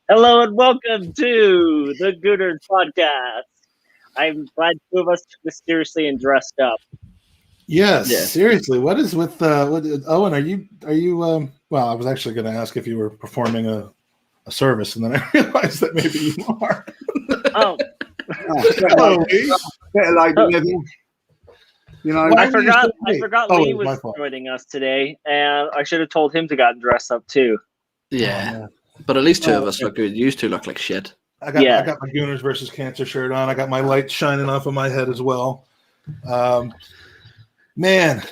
Hello and welcome to the Gooners podcast. I'm glad two of us mysteriously and dressed up. Yes, Yeah. seriously. What is with Owen? Are you? Well, I was actually going to ask if you were performing a service, and then I realized that maybe you are. Oh, Hello, Lee. Better late than never. You know, Why I were you forgot. so late? I forgot Oh, Lee it was my was fault. joining us today, and I should have told him to get dressed up too. Yeah, Oh, man. but at least two of us look good. You used to look like shit. I got Yeah. my Gooners versus Cancer shirt on. I got my light shining off of my head as well. Man,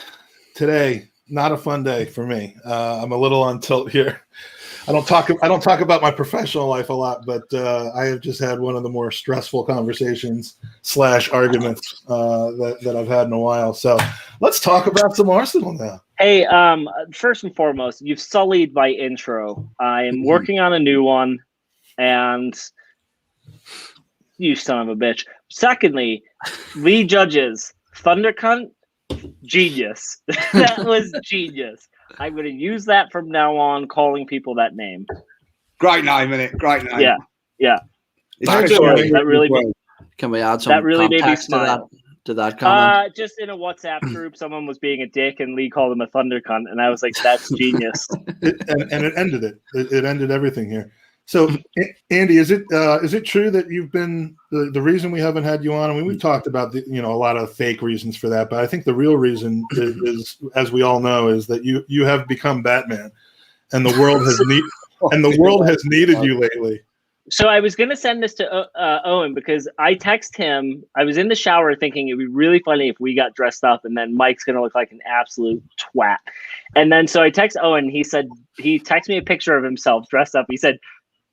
today not a fun day for me. I'm a little on tilt here. I don't talk about my professional life a lot, but I have just had one of the more stressful conversations / arguments that I've had in a while. So let's talk about some Arsenal now. Hey, first and foremost, you've sullied my intro. I am working on a new one, and you son of a bitch. Secondly, Lee Judge's Thunder Cunt, genius. That was genius. I'm going to use that from now on, calling people that name. great name, innit? Great name. Yeah. It's That actually really- that really well. Can we add some That really made me context to that? smile. To that comment? Just in a WhatsApp group, someone was being a dick, and Lee called him a thunder cunt, and I was like, "That's genius." And it ended it. It ended everything here. So, Andy, is it true that you've been the reason we haven't had you on? I mean, we've talked about a lot of fake reasons for that, but I think the real reason is, as we all know, is that you have become Batman, and the world has needed you lately. So I was gonna send this to Owen because I text him. I was in the shower thinking it'd be really funny if we got dressed up, and then Mike's gonna look like an absolute twat. And then so I text Owen. He texted me a picture of himself dressed up. He said,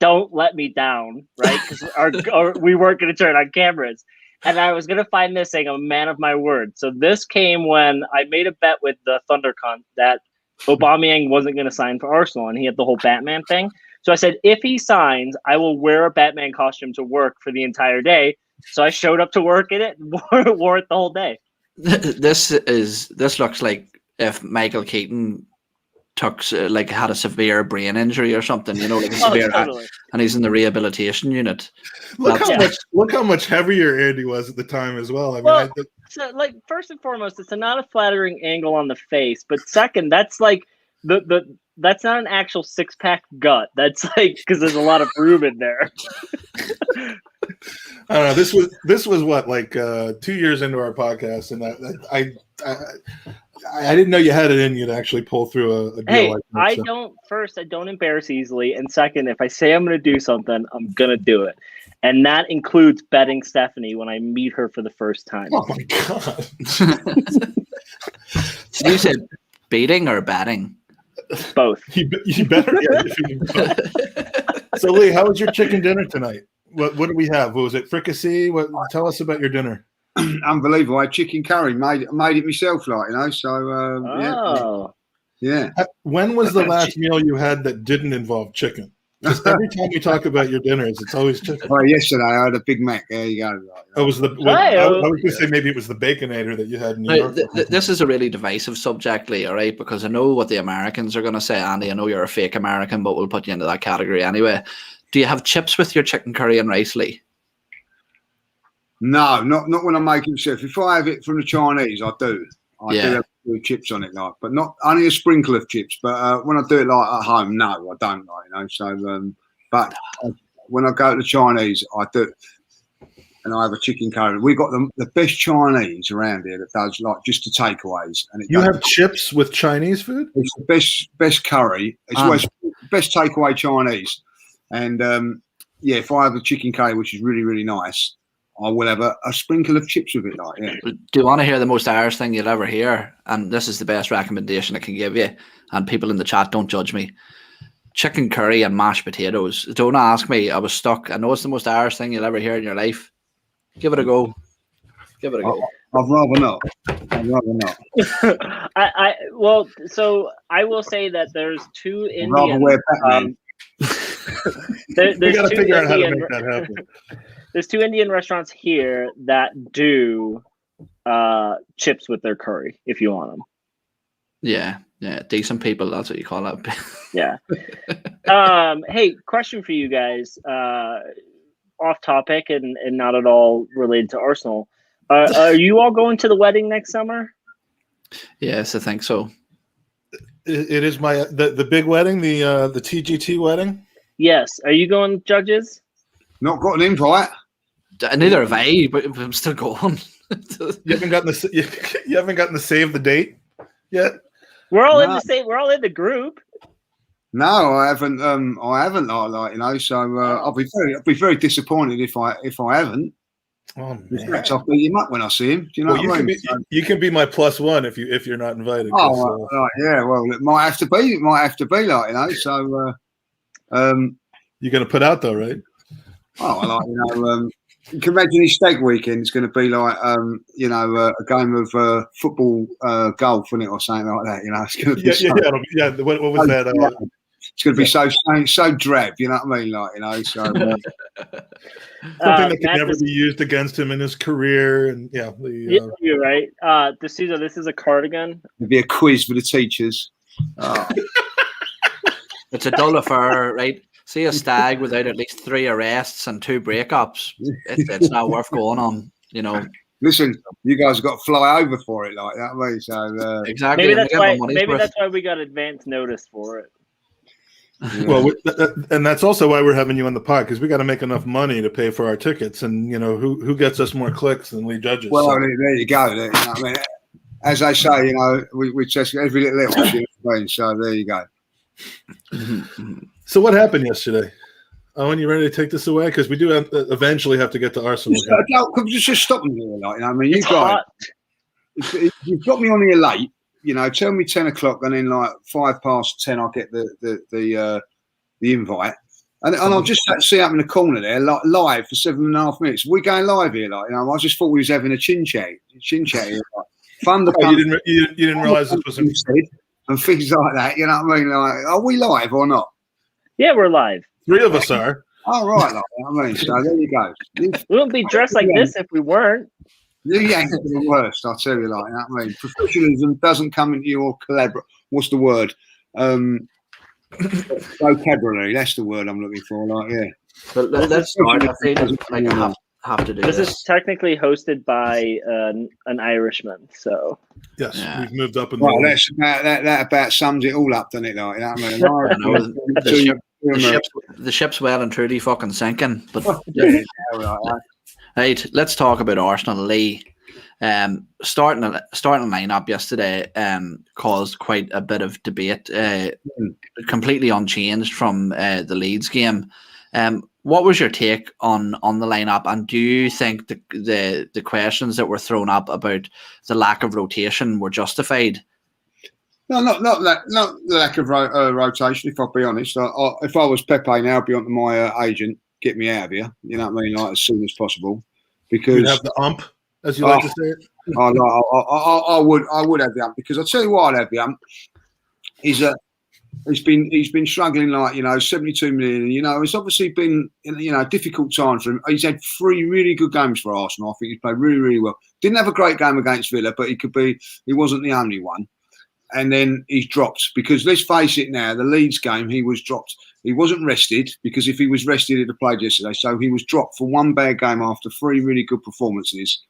"Don't let me down," right? Because we weren't gonna turn on cameras. And I was gonna find this saying, "I'm a man of my word." So this came when I made a bet with the ThunderCon that Aubameyang wasn't gonna sign for Arsenal, and he had the whole Batman thing. So I said, if he signs, I will wear a Batman costume to work for the entire day. So I showed up to work in it and wore it the whole day. This looks like if Michael Keaton had a severe brain injury or something, like a severe, Totally. and he's in the rehabilitation unit. Look how much heavier Andy was at the time as well. I mean, So, first and foremost, it's not a flattering angle on the face, but second, that's like that's not an actual six-pack gut. That's like because there's a lot of room in there. I don't know. This was what, like 2 years into our podcast, and I didn't know you had it in you to actually pull through a deal Hey, like that. I don't embarrass easily, and second, if I say I'm going to do something, I'm going to do it, and that includes betting Stephanie when I meet her for the first time. Oh my god! You said beating or batting? Both. You better. Yeah, so Lee, how was your chicken dinner tonight? What do we have? Was it fricassee? Tell us about your dinner. Unbelievable. I had chicken curry, made it myself, So yeah. When was the last meal you had that didn't involve chicken? Because every time you talk about your dinners, it's always chicken. Well, yesterday I had a Big Mac. There you go. I was going to say maybe it was the Baconator that you had in New York. This is a really divisive subject, Lee, all right? Because I know what the Americans are going to say. Andy, I know you're a fake American, but we'll put you into that category anyway. Do you have chips with your chicken curry and rice, Lee? No, not when I'm making myself. If I have it from the Chinese, I do. I do have chips on it, but not only a sprinkle of chips. But when I do it at home, no, I don't. So, but when I go to the Chinese, I do, and I have a chicken curry. We got the best Chinese around here that does just the takeaways. And you have chips with Chinese food? It's the best curry. It's best takeaway Chinese. And if I have a chicken curry, which is really really nice, I will have a sprinkle of chips with it. Do you want to hear the most Irish thing you'll ever hear? And this is the best recommendation I can give you. And people in the chat, don't judge me. Chicken curry and mashed potatoes. Don't ask me. I was stuck. I know it's the most Irish thing you'll ever hear in your life. Give it a go. Give it a go. I'd rather not. So I will say that there's two I'd rather Indian. wear Batman. We got to figure out how to make that happen. There's two Indian restaurants here that do chips with their curry if you want them. Yeah, decent people. That's what you call it. Yeah. Hey, question for you guys. Off topic and not at all related to Arsenal. Are you all going to the wedding next summer? Yes, I think so. It is the big wedding, the TGT wedding. Yes. Are you going, judges? Not got an invite. Neither have I, but I'm still going. You haven't gotten the save the date yet. We're all in the same. We're all in the group. No, I haven't. So I'll be very disappointed if I haven't. Oh man! I'll beat him up when I see him. Do you know what I mean? You can be my +1 if you're not invited. Oh, right, yeah. Well, it might have to be. So, you're going to put out though, right? Oh, you can imagine his stag weekend is going to be like, a game of football, golf, isn't it, or something like that. It's going to be What was that? It's going to be so drab. You know what I mean? So something that can never be used against him in his career, and you're right. D'Souza, this is a cardigan. It'll be a quiz for the teachers. It's a dull affair, right? See a stag without at least 3 arrests and 2 breakups. It's not worth going on, Listen, you guys have got to fly over for it like that, mate. So exactly. Maybe that's why we got advance notice for it. Yeah. Well, and that's also why we're having you on the pod, because we got to make enough money to pay for our tickets, and who gets us more clicks than we judges. Well, so. There you go. You know what I mean? As they say, we test every little else. So there you go. So what happened yesterday? Owen, you ready to take this away? Because we do eventually have to get to Arsenal. Just stop me here, you guys. You've got me on here late. Tell me 10 o'clock, and then like 10:05, I'll get the invite, and I'll just sit up in the corner there, like live for 7.5 minutes. We're going live here, I just thought we was having a chin chat here, like, fun. You didn't realize this was and things like that. You know what I mean? Like, are we live or not? Yeah, we're live. 3 of us are. Oh, right. So there you go. We wouldn't be dressed like this if we weren't. You Yanks are the worst, I'll tell you. Professionalism doesn't come into your what's the word? Vocabulary. That's the word I'm looking for. But let's start. I think I have to do this. This is technically hosted by an Irishman, so yes, we've moved up. That about sums it all up, doesn't it? The ship's well and truly fucking sinking. But right, let's talk about Arsenal. Lee, starting a lineup yesterday caused quite a bit of debate. Completely unchanged from the Leeds game. What was your take on the lineup, and do you think the questions that were thrown up about the lack of rotation were justified? No, not the lack of rotation. If I'll be honest, if I was Pepe now, I'd be on to my agent, get me out of here. You know what I mean, like as soon as possible. Because you'd have the ump, as you like to say it. I would have the ump, because I'll tell you why I'd have the ump. Is that he's been struggling, 72 million. It's obviously been a difficult time for him. He's had 3 really good games for Arsenal. I think he's played really, really well. Didn't have a great game against Villa, but he wasn't the only one. And then he's dropped, because let's face it now, the Leeds game, he was dropped. He wasn't rested, because if he was rested, he'd have played yesterday. So he was dropped for 1 bad game after 3 really good performances.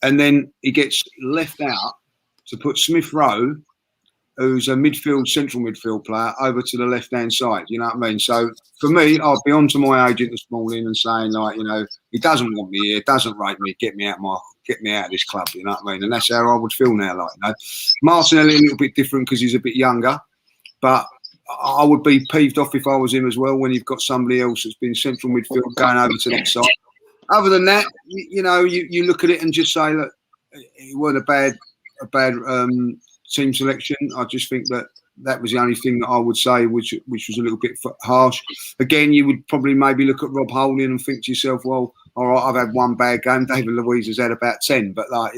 And then he gets left out to put Smith Rowe, who's a central midfield player, over to the left-hand side. You know what I mean? So for me, I'll be on to my agent this morning and saying, he doesn't want me here, doesn't rate me, get me out of this club. You know what I mean? And that's how I would feel now. Martinelli a little bit different because he's a bit younger, but I would be peeved off if I was him as well, when you've got somebody else that's been central midfield going over to that side. Other than that, you look at it and just say, look, it wasn't a bad team selection. I just think that was the only thing that I would say, which was a little bit harsh. Again, you would probably maybe look at Rob Holding and think to yourself, well, all right, I've had 1 bad game. David Luiz has had about 10, but 1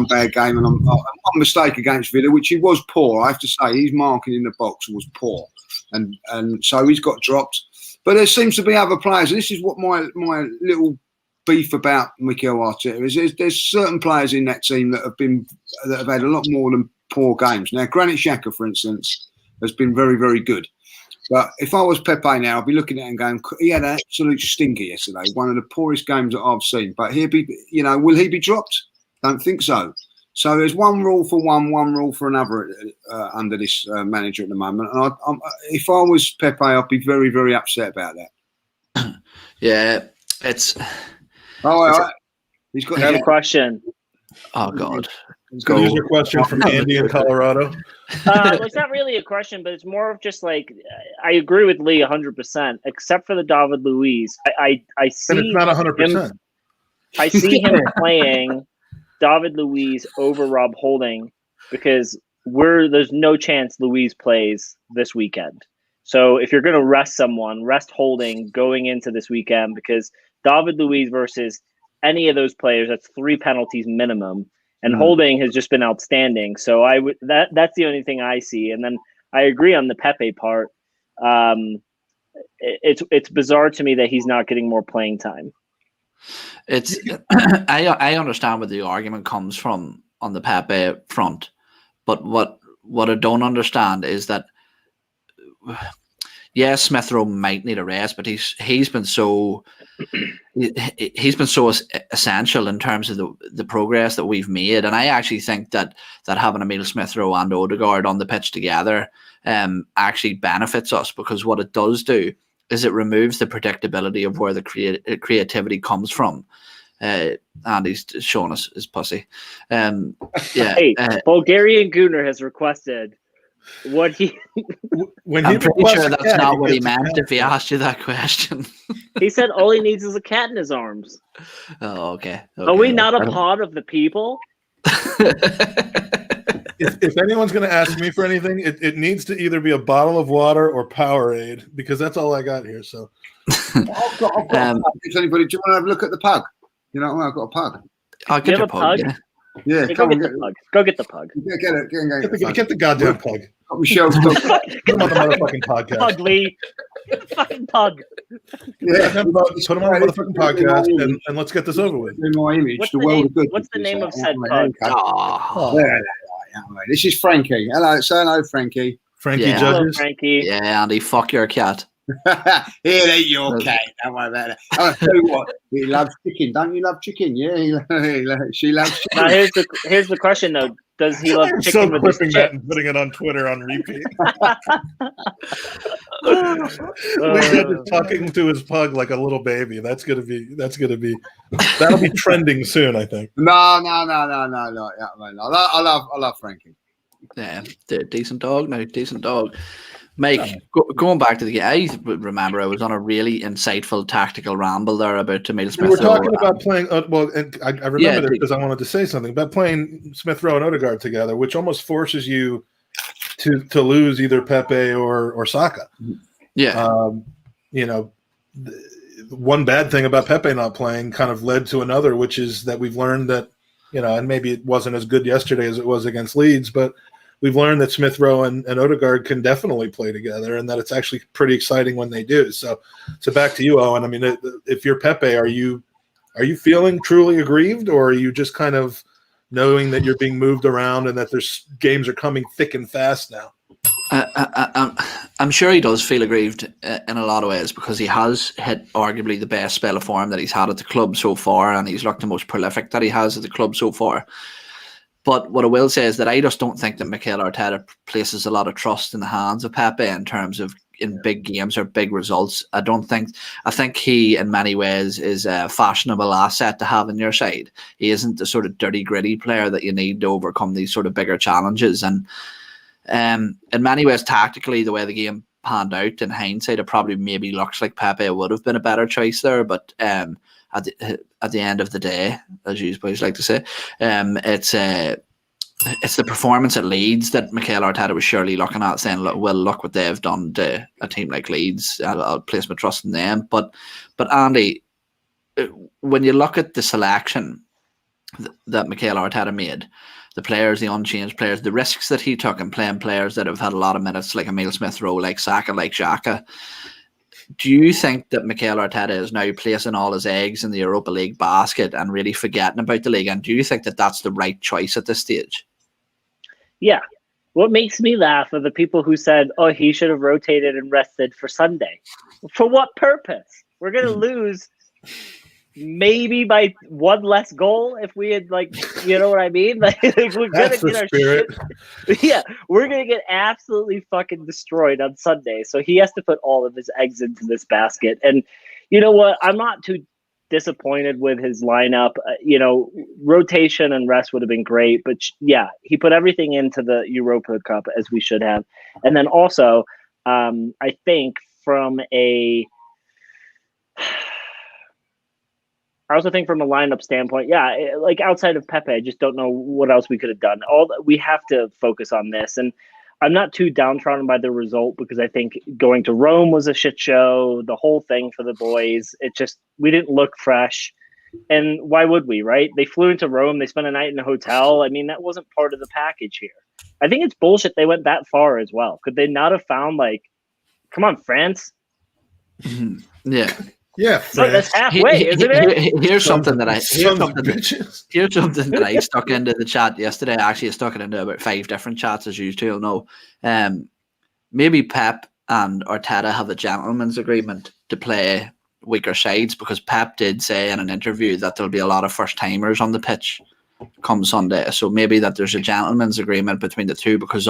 bad game and one mistake against Villa, which he was poor. I have to say, his marking in the box was poor, and so he's got dropped. But there seems to be other players, and this is what my little beef about Mikel Arteta is. There's certain players in that team that have had a lot more than poor games. Now, Granit Xhaka, for instance, has been very, very good. But if I was Pepe now, I'd be looking at it and going, he had an absolute stinker yesterday, one of the poorest games that I've seen. But he'll be, will he be dropped? Don't think so. So there's one rule for one rule for another under this manager at the moment. And if I was Pepe, I'd be very, very upset about that. Yeah, it's. He's got. I have a question. Oh God. Here's your question from Andy in Colorado. Well, it's not really a question, but it's more of just like I agree with Lee 100%, except for the David Luiz. I see. And it's not 100%. I see him playing David Luiz over Rob Holding because there's no chance Luiz plays this weekend. So if you're going to rest someone, rest Holding going into this weekend because David Luiz versus any of those players, that's 3 penalties minimum. And Holding has just been outstanding. So that's the only thing I see. And then I agree on the Pepe part. It's bizarre to me that he's not getting more playing time. It's I understand where the argument comes from on the Pepe front, but what I don't understand is that Smith Rowe might need a rest, but he's been so essential in terms of the progress that we've made, and I actually think that having Emile Smith Rowe and Odegaard on the pitch together actually benefits us, because what it does do is it removes the predictability of where the creativity comes from. Andy's showing us his pussy. Hey, Bulgarian Gooner has requested what he. I'm pretty sure that's not what he meant if he asked you that question. He said all he needs is a cat in his arms. Oh, okay. Are we not a pod of the people? If anyone's going to ask me for anything, it needs to either be a bottle of water or Powerade, because that's all I got here. So, I've got if anybody, do you want to have a look at the pug? I've got a pug. I'll get your pug. Yeah, go get the pug. Go get the pug. Get the goddamn pug. Got Michelle. Put him on the motherfucking podcast. Pug, Lee. Fucking pug. Yeah, put him on the motherfucking podcast and let's get this over with. In my image, what's the name of said pug? This is Frankie. Hello, say hello, Frankie. Frankie Judges. Hello, Frankie. Yeah, Andy, fuck your cat. Here, ain't your cat. Don't worry about that. I'll tell you what, he loves chicken. Don't you love chicken? Yeah, she loves chicken. Now here's the question though. Does he love chicken so with his clipping that and putting it on Twitter on repeat? Just talking to his pug like a little baby. That'll be trending soon, I think. No. I love Frankie. Yeah, decent dog. Mike, going back to the game, I remember I was on a really insightful tactical ramble there about Emile Smith Rowe. We're talking about playing, and I remember this because I wanted to say something about playing Smith Rowe and Odegaard together, which almost forces you to lose either Pepe or Saka. Yeah. One bad thing about Pepe not playing kind of led to another, which is that we've learned that, and maybe it wasn't as good yesterday as it was against Leeds, but we've learned that Smith Rowe and Odegaard can definitely play together, and that it's actually pretty exciting when they do. So back to you, Owen. I mean, if you're Pepe, are you feeling truly aggrieved, or are you just kind of knowing that you're being moved around and that there's games are coming thick and fast now? I'm sure he does feel aggrieved in a lot of ways, because he has hit arguably the best spell of form that he's had at the club so far, and he's looked the most prolific that he has at the club so far. But what I will say is that I just don't think that Mikel Arteta places a lot of trust in the hands of Pepe in terms of in big games or big results. I think he, in many ways, is a fashionable asset to have on your side. He isn't the sort of dirty, gritty player that you need to overcome these sort of bigger challenges. And in many ways, tactically, the way the game panned out, in hindsight, it probably maybe looks like Pepe would have been a better choice there. But at the end of the day, as you boys like to say, it's the performance at Leeds that Mikel Arteta was surely looking at, saying, look what they've done to a team like Leeds. I'll place my trust in them. But Andy, when you look at the selection that Mikel Arteta made, the players, the unchanged players, the risks that he took in playing players that have had a lot of minutes, like Emile Smith Rowe, like Saka, like Xhaka, do you think that Mikel Arteta is now placing all his eggs in the Europa League basket and really forgetting about the league? And do you think that that's the right choice at this stage? Yeah, What makes me laugh are the people who said, "Oh, he should have rotated and rested for Sunday." For what purpose? We're gonna lose maybe by one less goal if we had, like, you know what I mean? Like we're gonna get our shit. Yeah, we're gonna get absolutely fucking destroyed on Sunday. So he has to put all of his eggs into this basket. And you know what? I'm not too disappointed with his lineup. Rotation and rest would have been great, but yeah, he put everything into the Europa Cup as we should have. And then also, I think from a lineup standpoint, like outside of Pepe, I just don't know what else we could have done. We have to focus on this, and I'm not too downtrodden by the result because I think going to Rome was a shit show. The whole thing for the boys, we didn't look fresh, and why would we? Right? They flew into Rome, they spent a night in a hotel. I mean, that wasn't part of the package here. I think it's bullshit they went that far as well. Could they not have found, like, come on, France? Yeah. Yeah, so that's halfway, isn't it? Here's something that I stuck into the chat yesterday. Actually, I stuck it into about 5 different chats, as you two will know. Maybe Pep and Arteta have a gentleman's agreement to play weaker sides, because Pep did say in an interview that there'll be a lot of first timers on the pitch come Sunday. So maybe that there's a gentleman's agreement between the two, because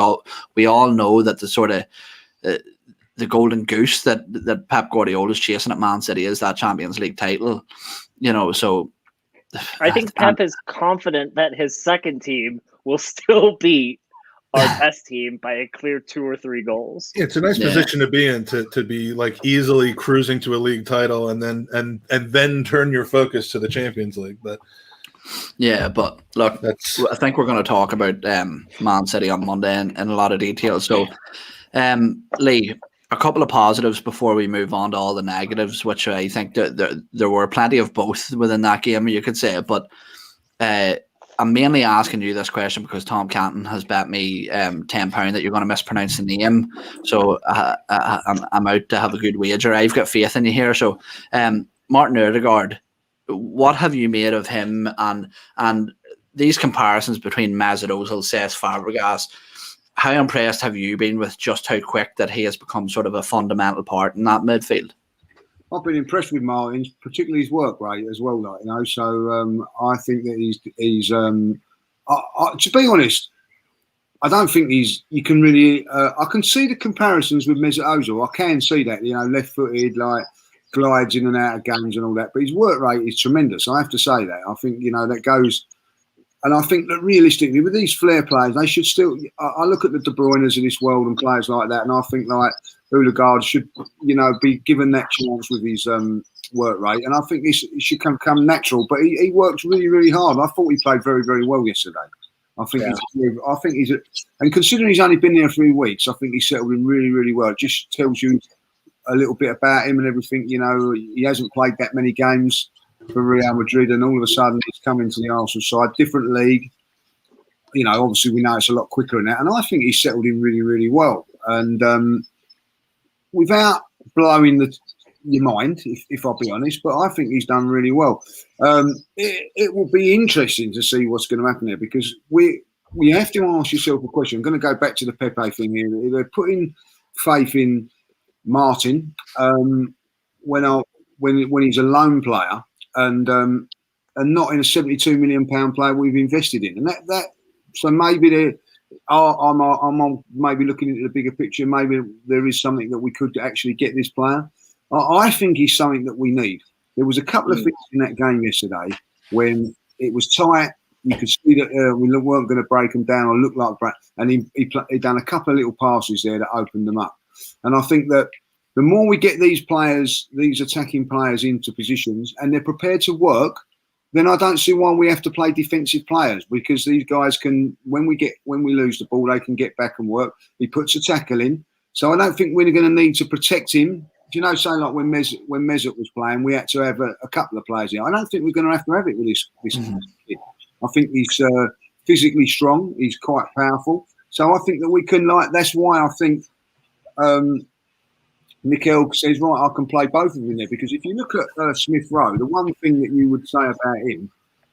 we all know that the sort of the golden goose that Pep Guardiola is chasing at Man City is that Champions League title, so I think Pep is confident that his second team will still beat our best team by a clear 2 or 3 goals. It's a nice position to be in, to be like easily cruising to a league title and then turn your focus to the Champions League. But look, I think we're going to talk about Man City on Monday in a lot of detail. So, Lee, a couple of positives before we move on to all the negatives, which I think that there were plenty of both within that game, you could say. But I'm mainly asking you this question because Tom Canton has bet me £10 that you're going to mispronounce the name. So I'm out to have a good wager. I've got faith in you here. So Martin Ødegaard, what have you made of him, and these comparisons between Mesut Ozil, Cesc Fabregas? How impressed have you been with just how quick that he has become sort of a fundamental part in that midfield? I've been impressed with Martin, particularly his work rate as well. So I think that he's to be honest, I don't think you can really. I can see the comparisons with Mesut Ozil. I can see that, left-footed, like glides in and out of games and all that. But his work rate is tremendous. I have to say that. I think that goes. And I think that realistically, with these flair players, they should still. I look at the De Bruynes of this world and players like that, and I think like Ødegaard should, be given that chance with his work rate. And I think this should come natural. But he works really, really hard. I thought he played very, very well yesterday. I think he's. And considering he's only been there 3 weeks, I think he's settled in really, really well. It just tells you a little bit about him and everything. He hasn't played that many games for Real Madrid, and all of a sudden he's come into the Arsenal side, different league. Obviously we know it's a lot quicker than that, and I think he's settled in really, really well. And without blowing your mind, if I'll be honest, but I think he's done really well. It will be interesting to see what's going to happen there, because we have to ask yourself a question. I'm going to go back to the Pepe thing here. They're putting faith in Martin when he's a lone player. And not in a £72 million player we've invested in, and that. So maybe I'm maybe looking into the bigger picture. Maybe there is something that we could actually get this player. I think he's something that we need. There was a couple of things in that game yesterday when it was tight. You could see that we weren't going to break them down or look like break. And he done a couple of little passes there that opened them up. And I think that the more we get these players, these attacking players into positions, and they're prepared to work, then I don't see why we have to play defensive players, because these guys can, when we lose the ball, they can get back and work. He puts a tackle in. So I don't think we're going to need to protect him. Do you know, say like when Mesut was playing, we had to have a couple of players here. I don't think we're going to have it with this kid. I think he's physically strong. He's quite powerful. So I think that we can, that's why I think Mikel says, right, I can play both of them there, because if you look at Smith Rowe, the one thing that you would say about him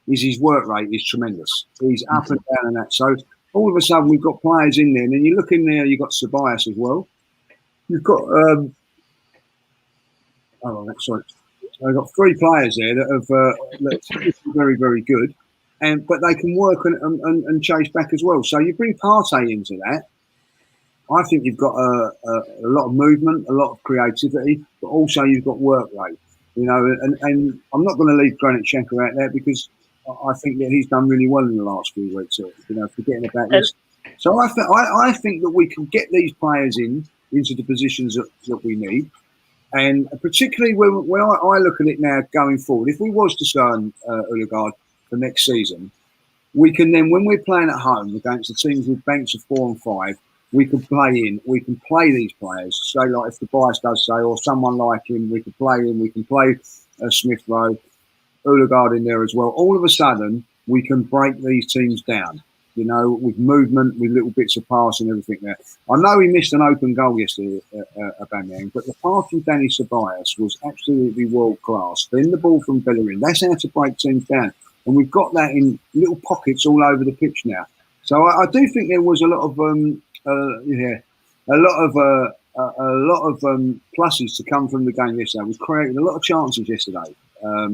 is his work rate is tremendous. He's up and down and that. So all of a sudden we've got players in there, and then you look in there, you've got Ceballos as well. You've got sorry, I've got 3 players there that have very, very good, but they can work and chase back as well. So you bring Partey into that. I think you've got a lot of movement, a lot of creativity, but also you've got work rate. You know, and I'm not going to leave Granit Xhaka out there because I think that he's done really well in the last few weeks. You know, forgetting about this. So I think that we can get these players into the positions that we need. And particularly when I look at it now going forward, if we was to sign Odegaard for next season, we can then, when we're playing at home against the teams with banks of 4 and 5, we can play these players. So like if the bias does say, or someone like him, we can play Smith Rowe, Odegaard in there as well. All of a sudden, we can break these teams down, you know, with movement, with little bits of pass and everything there. I know he missed an open goal yesterday, Aubameyang, but the pass from Danny Ceballos was absolutely world class. Then the ball from Bellerin. That's how to break teams down. And we've got that in little pockets all over the pitch now. So I do think there was a lot of pluses to come from the game yesterday. We created a lot of chances yesterday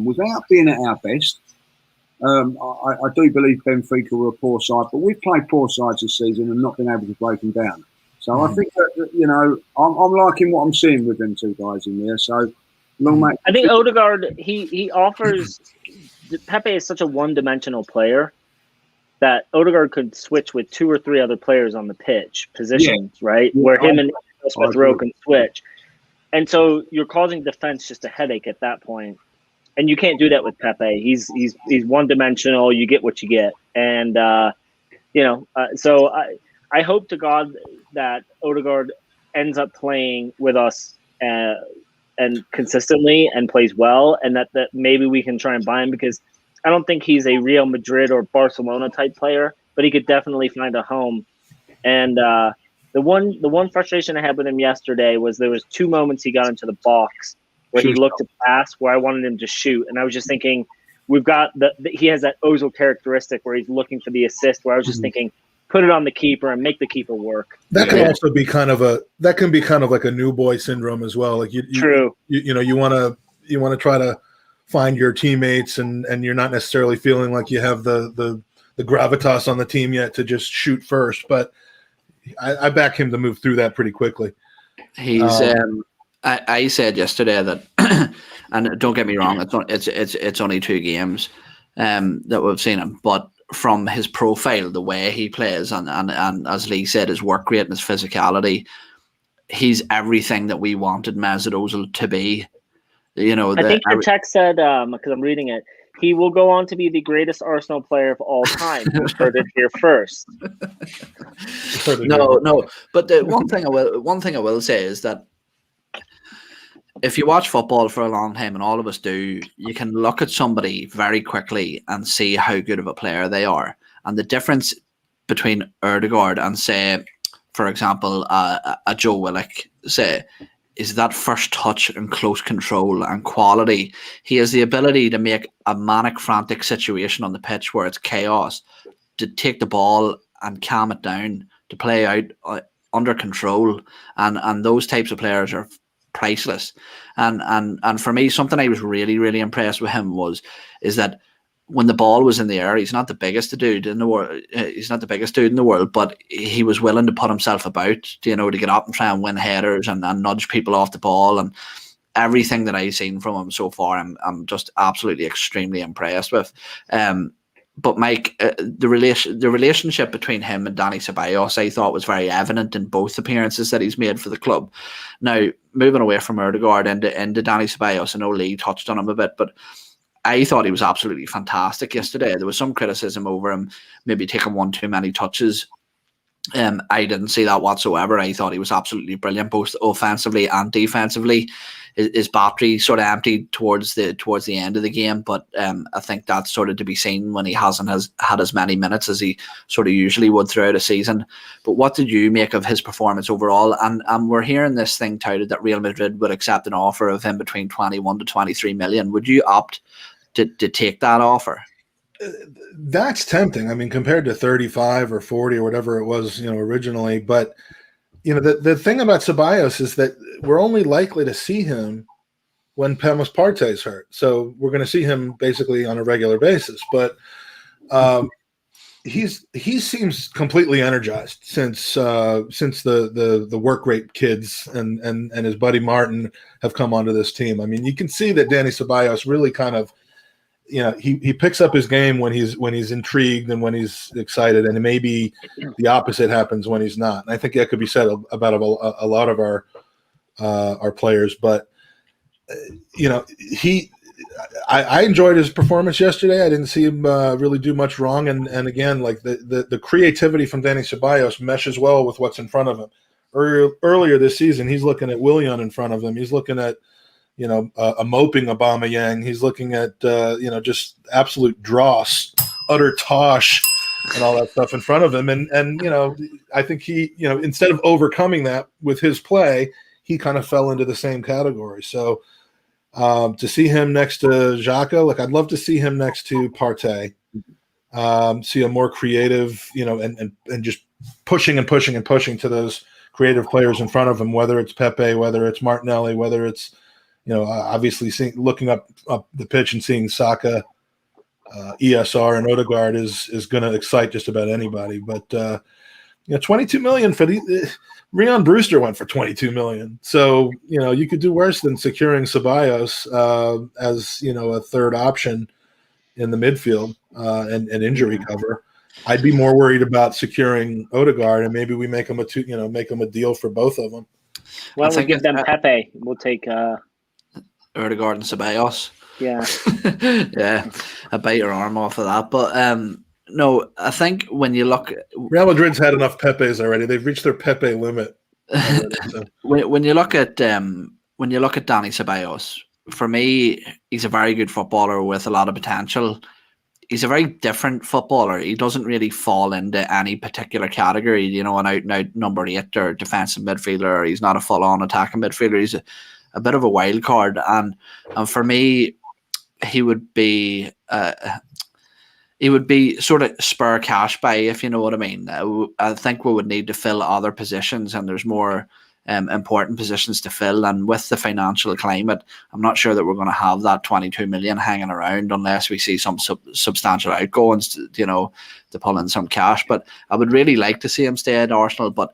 without being at our best. I do believe Benfica were a poor side, but we've played poor sides this season and not been able to break them down. So I think that, you know, I'm liking what I'm seeing with them 2 guys in there. So long mate. I think Odegaard he offers. Pepe is such a one-dimensional player that Odegaard could switch with 2 or 3 other players on the pitch positions, right? Yeah. Where him and Smith Rowe can switch. And so you're causing defense just a headache at that point. And you can't do that with Pepe. He's one-dimensional. You get what you get. And, so I hope to God that Odegaard ends up playing with us and consistently and plays well, and that maybe we can try and buy him, because I don't think he's a Real Madrid or Barcelona type player, but he could definitely find a home. And the one frustration I had with him yesterday was there was 2 moments he got into the box where he looked to pass where I wanted him to shoot, and I was just thinking, he has that Ozil characteristic where he's looking for the assist, where I was just thinking, put it on the keeper and make the keeper work. That can also be kind of like a new boy syndrome as well. Like True. You want to try to find your teammates, and you're not necessarily feeling like you have the gravitas on the team yet to just shoot first. But I back him to move through that pretty quickly. He's I said yesterday that, and don't get me wrong, it's only 2 games that we've seen him, but from his profile, the way he plays, and as Lee said, his work rate and his physicality, he's everything that we wanted Mesut Ozil to be. You know, I think the text said, because I'm reading it, he will go on to be the greatest Arsenal player of all time. You heard it here first. No. But the one thing I will say is that if you watch football for a long time, and all of us do, you can look at somebody very quickly and see how good of a player they are. And the difference between Odegaard and, say, for example, a Joe Willock, say, is that first touch and close control and quality. He has the ability to make a manic, frantic situation on the pitch where it's chaos, to take the ball and calm it down, to play out under control. And those types of players are priceless. And for me, something I was really, really impressed with him is that when the ball was in the air, he's not the biggest dude in the world. But he was willing to put himself about, you know, to get up and try and win headers and nudge people off the ball. And everything that I've seen from him so far, I'm just absolutely extremely impressed with. But Mike, the relationship between him and Danny Ceballos, I thought, was very evident in both appearances that he's made for the club. Now, moving away from Odegaard into Danny Ceballos, I know Lee touched on him a bit, but I thought he was absolutely fantastic yesterday. There was some criticism over him maybe taking 1 too many touches. I didn't see that whatsoever. I thought he was absolutely brilliant, both offensively and defensively. His battery sort of emptied towards the end of the game, but I think that's sort of to be seen when he hasn't had as many minutes as he sort of usually would throughout a season. But what did you make of his performance overall? And we're hearing this thing touted that Real Madrid would accept an offer of him between 21 to 23 million. Would you opt to take that offer? That's tempting. I mean, compared to 35 or 40 or whatever it was, originally. But, the thing about Ceballos is that we're only likely to see him when Thomas Partey's hurt. So we're going to see him basically on a regular basis. But he seems completely energized since the work rate kids and his buddy Martin have come onto this team. I mean, you can see that Danny Ceballos really kind of, he picks up his game when he's intrigued and when he's excited, and maybe the opposite happens when he's not. And I think that could be said about a lot of our players. But I enjoyed his performance yesterday. I didn't see him really do much wrong, and again, like the creativity from Danny Ceballos meshes well with what's in front of him. Earlier this season, he's looking at Willian in front of him. He's looking at a moping Aubameyang. He's looking at just absolute dross, utter tosh, and all that stuff in front of him. And I think he instead of overcoming that with his play, he kind of fell into the same category. So to see him next to Xhaka, like I'd love to see him next to Partey. See a more creative, and just pushing to those creative players in front of him, whether it's Pepe, whether it's Martinelli, whether it's obviously looking up the pitch and seeing Saka, ESR, and Odegaard is going to excite just about anybody. But 22 million for Rian Brewster went for 22 million. So you could do worse than securing Ceballos as a third option in the midfield and injury cover. I'd be more worried about securing Odegaard, and maybe we make him a deal for both of them. Why don't we give them Pepe? We'll take Odegaard and Ceballos. Yeah. Yeah, I bite your arm off of that. But no, I think when you look, Real Madrid's had enough Pepes already. They've reached their Pepe limit. When you look at Danny Ceballos, for me, he's a very good footballer with a lot of potential. He's a very different footballer. He doesn't really fall into any particular category, an out-and-out number 8 or defensive midfielder. Or he's not a full-on attacking midfielder. He's a bit of a wild card, and for me, he would be sort of spare cash buy, if you know what I mean. I think we would need to fill other positions, and there's more important positions to fill. And with the financial climate, I'm not sure that we're going to have that 22 million hanging around unless we see some substantial outgoings, to pull in some cash. But I would really like to see him stay at Arsenal, but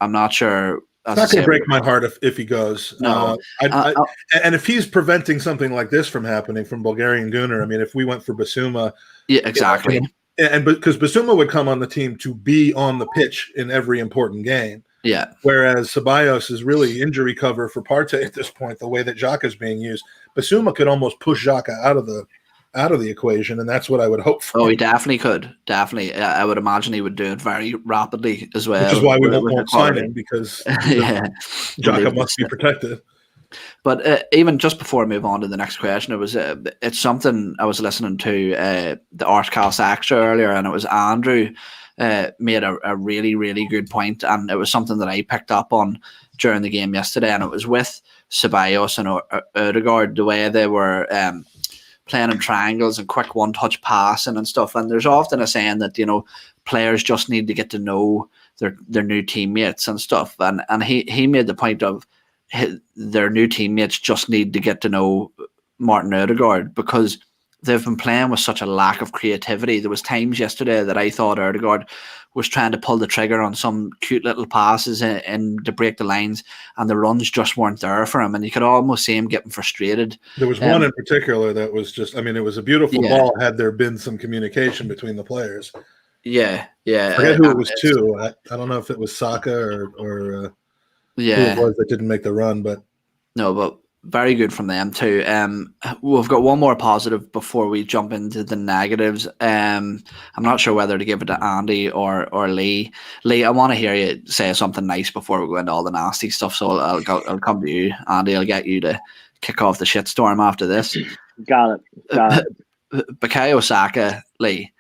I'm not sure. It's not going to break my heart if he goes. No. And if he's preventing something like this from happening from Bulgarian Gooner, I mean, if we went for Basuma. Yeah, exactly. And because Basuma would come on the team to be on the pitch in every important game. Yeah. Whereas Ceballos is really injury cover for Partey at this point, the way that Xhaka is being used. Basuma could almost push Xhaka out of the equation, and that's what I would hope for. Oh, he definitely could. Definitely. I would imagine he would do it very rapidly as well. Which is why we won't sign him, because Xhaka must be protected. But even just before I move on to the next question, it's something I was listening to the Artcast Extra earlier, and it was Andrew made a really, really good point, and it was something that I picked up on during the game yesterday, and it was with Ceballos and Odegaard, the way they were playing in triangles and quick one-touch passing and stuff. And there's often a saying that players just need to get to know their new teammates and stuff, and he made the point of their new teammates just need to get to know Martin Odegaard, because they've been playing with such a lack of creativity. There was times yesterday that I thought Odegaard was trying to pull the trigger on some cute little passes and to break the lines, and the runs just weren't there for him, and you could almost see him getting frustrated. There was one in particular that was just, I mean, it was a beautiful ball had there been some communication between the players. Yeah. I forget who it was to. I don't know if it was Saka or who it was that didn't make the run, but very good from them too. We've got one more positive before we jump into the negatives. I'm not sure whether to give it to Andy or Lee. Lee, I want to hear you say something nice before we go into all the nasty stuff. So I'll come to you, Andy. I'll get you to kick off the shitstorm after this. Got it. Bukayo Saka, Lee,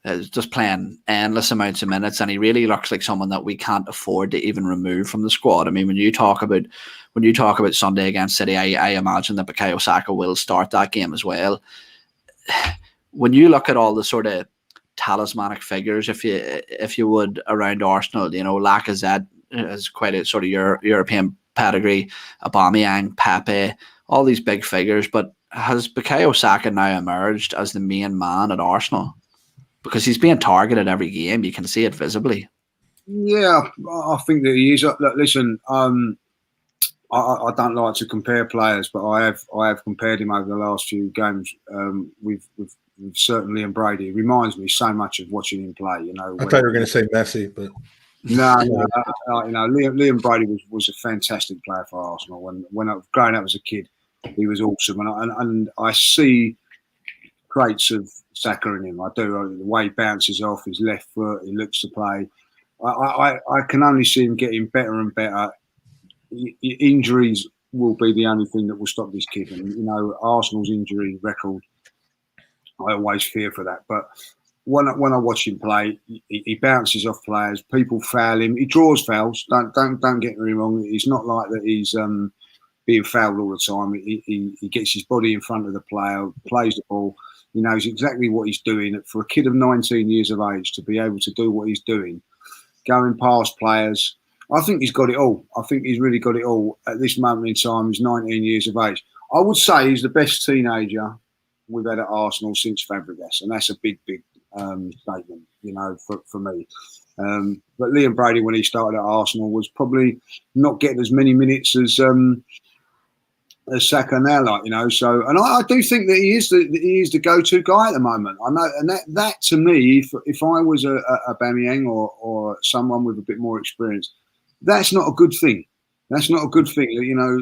is just playing endless amounts of minutes, and he really looks like someone that we can't afford to even remove from the squad. I mean, when you talk about Sunday against City, I imagine that Bukayo Saka will start that game as well. when you look at all the sort of talismanic figures, if you would, around Arsenal, you know, Lacazette is quite a sort of European pedigree, Aubameyang, Pepe, all these big figures, but has Bukayo Saka now emerged as the main man at Arsenal? Because he's being targeted every game. You can see it visibly. Yeah, I think that he is. Look, listen, I don't like to compare players, but I have compared him over the last few games with certainly Liam Brady. It reminds me so much of watching him play. You know, I thought you were going to say Messi, but no, you know, Liam Brady was a fantastic player for Arsenal. When I was growing up as a kid, he was awesome, and I see traits of Saka in him. I do. The way he bounces off his left foot, he looks to play. I can only see him getting better and better. Injuries will be the only thing that will stop this kid. And, you know, Arsenal's injury record, I always fear for that. But when I watch him play, he bounces off players. People foul him. He draws fouls. Don't get me wrong. It's not like that he's being fouled all the time. He gets his body in front of the player, plays the ball. He knows exactly what he's doing. For a kid of 19 years of age to be able to do what he's doing, going past players, I think he's got it all. I think he's really got it all at this moment in time. He's 19 years of age. I would say he's the best teenager we've had at Arsenal since Fabregas, and that's a big statement, you know, for me. But Liam Brady, when he started at Arsenal, was probably not getting as many minutes as Saka now, like, you know. So, and I do think that he is the go-to guy at the moment. I know, and that to me, if I was a Aubameyang or someone with a bit more experience, that's not a good thing. That's not a good thing. You know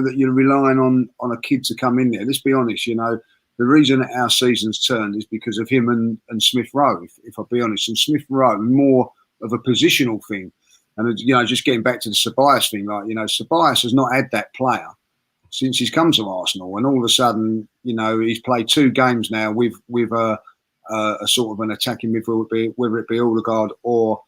that you're relying on a kid to come in there. Let's be honest. You know, the reason that our season's turned is because of him and Smith Rowe. If I'll be honest, and Smith Rowe more of a positional thing, and you know, just getting back to the Ceballos thing, like, you know, Ceballos has not had that player since he's come to Arsenal, and all of a sudden, you know, he's played 2 games now with a sort of an attacking midfield, whether it be Odegaard or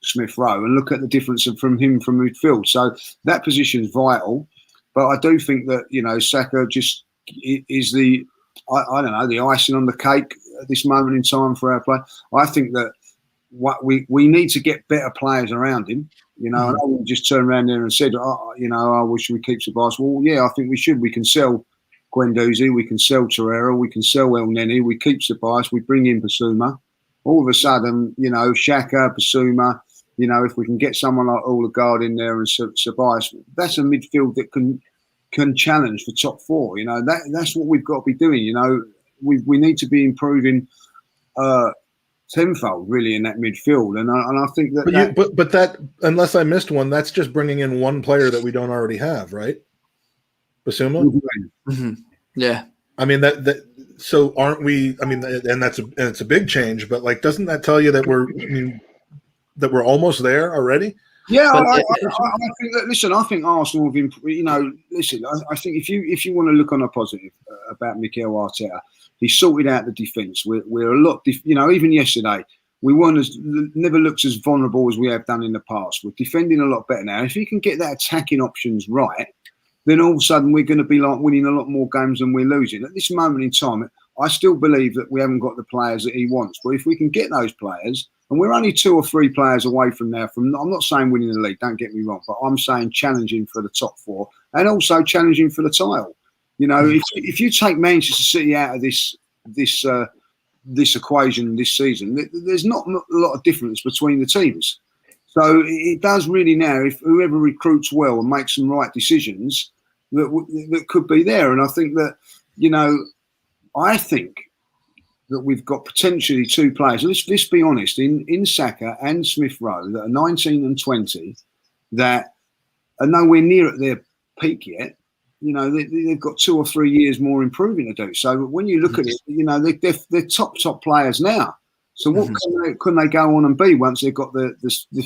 Smith Rowe, and look at the difference from him from midfield. So that position is vital, but I do think that, you know, Saka just is the I don't know, the icing on the cake at this moment in time for our play. I think that what we need to get better players around him. You know, and I wouldn't just turn around there and said, you know, I wish we keep Ceballos. Well, yeah, I think we should. We can sell Guendouzi, we can sell Torreira, we can sell El Neni, we keep Ceballos, we bring in Basuma. All of a sudden, you know, Xhaka, Basuma, you know, if we can get someone like Odegaard in there and Ceballos, that's a midfield that can challenge for top 4. You know, that's what we've got to be doing. You know, we need to be improving tenfold really in that midfield, and I think that but that, unless I missed one, that's just bringing in one player that we don't already have, right? Basuma. Mm-hmm. Yeah, I mean that so aren't we? I mean, and it's a big change, but like, doesn't that tell you that we're almost there already? Yeah, I think that. Listen, I think Arsenal have improved. You know, listen, I think if you want to look on a positive about Mikel Arteta, he sorted out the defence. We're a lot, you know, even yesterday, we never looked as vulnerable as we have done in the past. We're defending a lot better now. If he can get that attacking options right, then all of a sudden we're going to be like winning a lot more games than we're losing. At this moment in time, I still believe that we haven't got the players that he wants. But if we can get those players, and we're only 2 or 3 players away from now, I'm not saying winning the league, don't get me wrong, but I'm saying challenging for the top 4 and also challenging for the title. You know, if you take Manchester City out of this equation this season, there's not a lot of difference between the teams. So it does really now, if whoever recruits well and makes some right decisions, that could be there. And I think that, you know, I think that we've got potentially 2 players. Let's be honest, in Saka and Smith Rowe, that are 19 and 20, that are nowhere near at their peak yet. You know, they've got 2 or 3 years more improving to do. So when you look at it, you know, they're top players now. So what can they go on and be once they've got the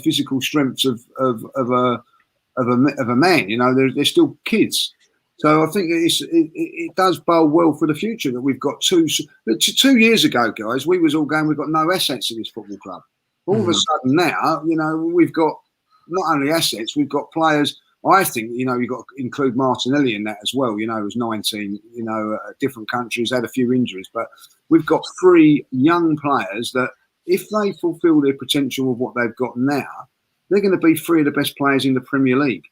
physical strengths of a man? You know, they're still kids. So I think it does bode well for the future that we've got 2 years ago, guys. We was all going, we've got no assets in this football club. All of a sudden now, you know, we've got not only assets, we've got players I think, you've got to include Martinelli in that as well. He was 19, different countries, had a few injuries. But we've got 3 young players that, if they fulfil their potential of what they've got now, they're going to be 3 of the best players in the Premier League.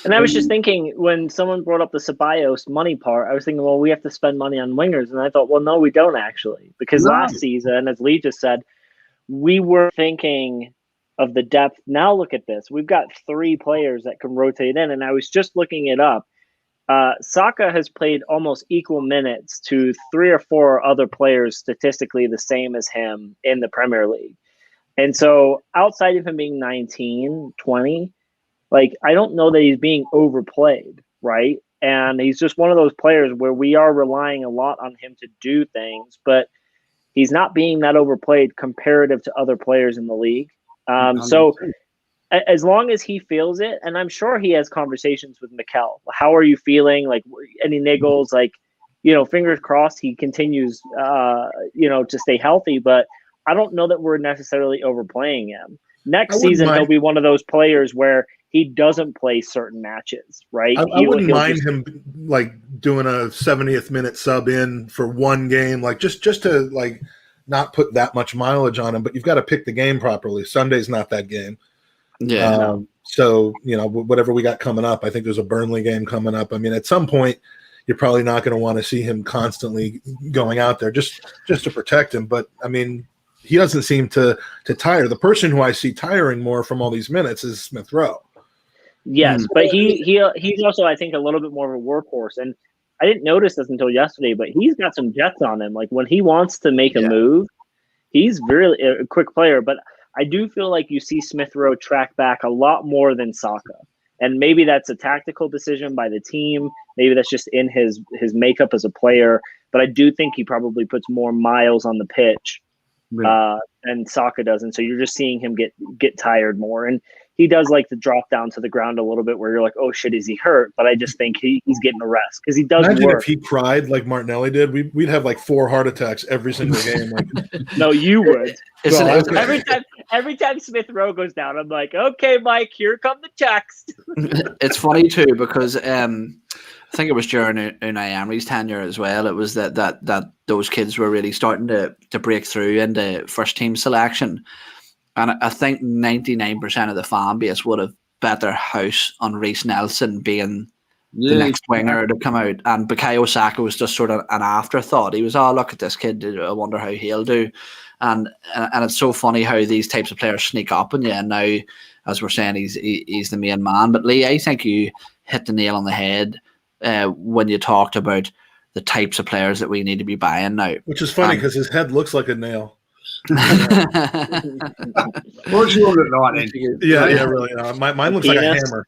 And I was just thinking, when someone brought up the Ceballos money part, I was thinking, well, we have to spend money on wingers. And I thought, well, no, we don't actually. Because last season, as Lee just said, we were thinking of the depth. Now look at this. We've got 3 players that can rotate in. And I was just looking it up. Saka has played almost equal minutes to 3 or 4 other players statistically the same as him in the Premier League. And so outside of him being 19, 20, I don't know that he's being overplayed, right? And he's just one of those players where we are relying a lot on him to do things, but he's not being that overplayed comparative to other players in the league. So as long as he feels it, and I'm sure he has conversations with Mikel. How are you feeling? Any niggles? Fingers crossed he continues, to stay healthy. But I don't know that we're necessarily overplaying him. Next season, he'll be one of those players where he doesn't play certain matches, right? I wouldn't mind him doing a 70th minute sub in for one game, just to not put that much mileage on him. But you've got to pick the game properly. Sunday's not that game. Yeah. So whatever we got coming up, I think there's a Burnley game coming up. I mean, at some point, you're probably not going to want to see him constantly going out there just to protect him. But I mean, he doesn't seem to tire. The person who I see tiring more from all these minutes is Smith Rowe. Yes, but he's also, I think, a little bit more of a workhorse. And I didn't notice this until yesterday, but he's got some jets on him. When he wants to make a move, he's really a quick player. But I do feel like you see Smith Rowe track back a lot more than Saka. And maybe that's a tactical decision by the team. Maybe that's just in his makeup as a player. But I do think he probably puts more miles on the pitch than Saka does. And so you're just seeing him get tired more. And he does like to drop down to the ground a little bit where you're like, oh, shit, is he hurt? But I just think he's getting a rest because he does Imagine work. if he cried like Martinelli did, we'd have 4 heart attacks every single game. No, you would. Well, Every time Smith Rowe goes down, I'm like, okay, Mike, here come the text. It's funny too because I think it was during Unai Emery's tenure as well. It was that those kids were really starting to break through into first team selection, and I think 99% of the fan base would have bet their house on Reece Nelson being the next winger to come out, and Bukayo Saka was just sort of an afterthought. He was, oh, look at this kid, I wonder how he'll do. And it's so funny how these types of players sneak up on you. And now, as we're saying, he's the main man. But Lee, I think you hit the nail on the head when you talked about the types of players that we need to be buying now. Which is funny because his head looks like a nail. What's your look like then? Yeah, really. Mine looks like a hammer.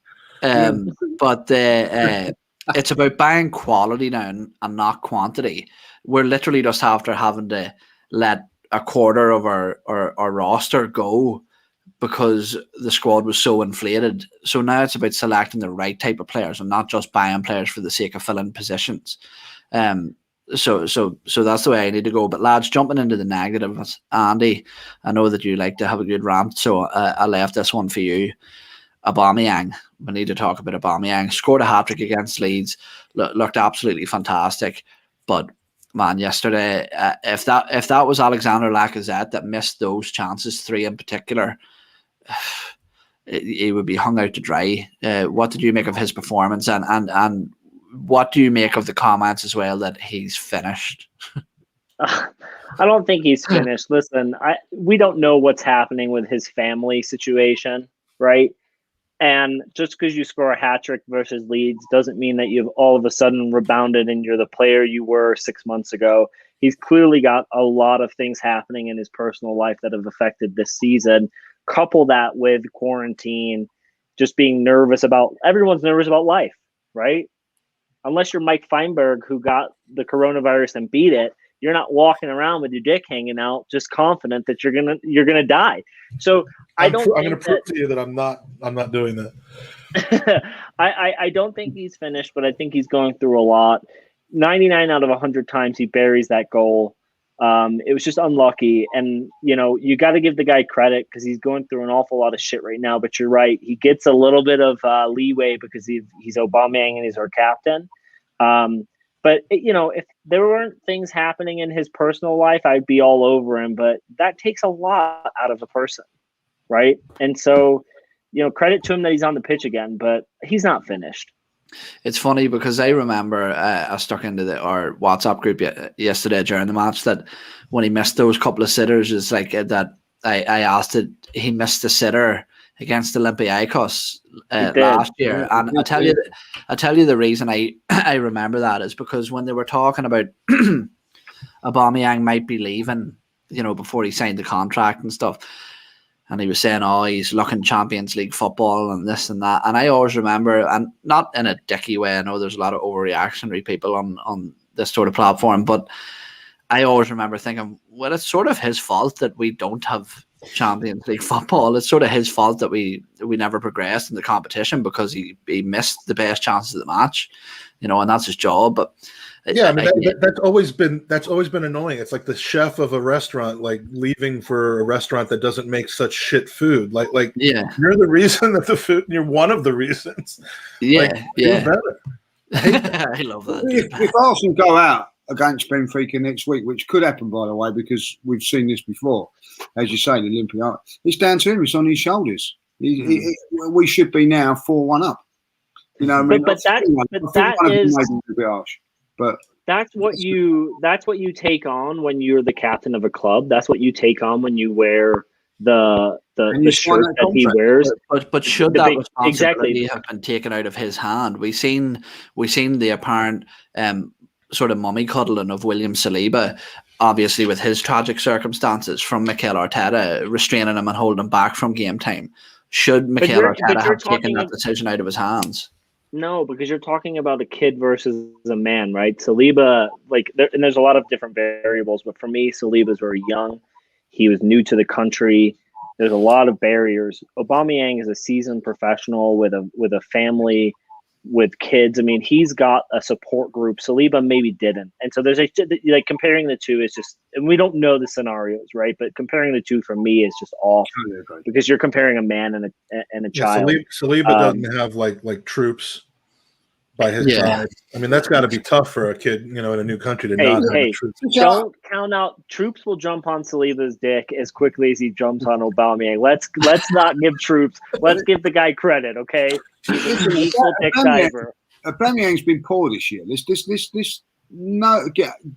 But it's about buying quality now and not quantity. We're literally just after having to let a quarter of our roster go because the squad was so inflated. So now it's about selecting the right type of players and not just buying players for the sake of filling positions. So that's the way I need to go. But lads, jumping into the negatives, Andy, I know that you like to have a good rant, so I left this one for you. Aubameyang. We need to talk about Aubameyang. Scored a hat-trick against Leeds. Looked absolutely fantastic. But man, yesterday, if that was Alexander Lacazette that missed those chances, 3 in particular, he would be hung out to dry. What did you make of his performance, and what do you make of the comments as well that he's finished? I don't think he's finished. Listen, we don't know what's happening with his family situation, right? And just because you score a hat-trick versus Leeds doesn't mean that you've all of a sudden rebounded and you're the player you were 6 months ago. He's clearly got a lot of things happening in his personal life that have affected this season. Couple that with quarantine, just being nervous about – everyone's nervous about life, right? Unless you're Mike Feinberg, who got the coronavirus and beat it, you're not walking around with your dick hanging out, just confident that you're gonna die. So I'm gonna prove to you that I'm not doing that. I don't think he's finished, but I think he's going through a lot. 99 out of 100 times he buries that goal. It was just unlucky. And, you know, you got to give the guy credit because he's going through an awful lot of shit right now. But you're right. He gets a little bit of leeway because he's Aubameyang and he's our captain. But, you know, if there weren't things happening in his personal life, I'd be all over him. But that takes a lot out of a person, right? And so, you know, credit to him that he's on the pitch again, but he's not finished. It's funny because I remember I stuck into our WhatsApp group yesterday during the match that when he missed those couple of sitters, it's like that I asked it. He missed the sitter against Olympiacos last year, and I tell you the reason I remember that is because when they were talking about Aubameyang might be leaving, you know, before he signed the contract and stuff. And he was saying, oh, he's looking Champions League football and this and that. And I always remember, and not in a dicky way, I know there's a lot of overreactionary people on this sort of platform, but I always remember thinking, well, it's sort of his fault that we don't have Champions League football. It's sort of his fault that we never progressed in the competition because he missed the best chances of the match, you know, and that's his job. But yeah, I mean that's always been annoying. It's like the chef of a restaurant like leaving for a restaurant that doesn't make such shit food. Like yeah, you're the reason that the food. You're one of the reasons. Yeah, like, yeah. I love that. If Arsenal go out against Benfica next week, which could happen by the way, because we've seen this before, as you say, the Olympia, it's down to him. It's on his shoulders. We should be now 4-1 up. You know, I mean, but that is maybe a bit harsh. But that's what you take on when you're the captain of a club. That's what you take on when you wear the shirt that he wears. But should that responsibility have been taken out of his hand? We seen the apparent sort of mummy cuddling of William Saliba, obviously with his tragic circumstances, from Mikel Arteta restraining him and holding him back from game time. Should Mikel Arteta have taken that decision out of his hands? No, because you're talking about a kid versus a man, right? Saliba, and there's a lot of different variables, but for me, Saliba's very young. He was new to the country. There's a lot of barriers. Aubameyang is a seasoned professional with a family, with kids. I mean, he's got a support group. Saliba maybe didn't. And so there's comparing the two is just, and we don't know the scenarios, right? But comparing the two for me is just off because you're comparing a man and a child. Saliba doesn't have like troops by his side. I mean, that's got to be tough for a kid, you know, in a new country to not have troops. Don't count out. Troops will jump on Saliba's dick as quickly as he jumps on Aubameyang. Let's not give troops. Let's give the guy credit, okay? He's an equal dick diver. Aubameyang's been poor this year.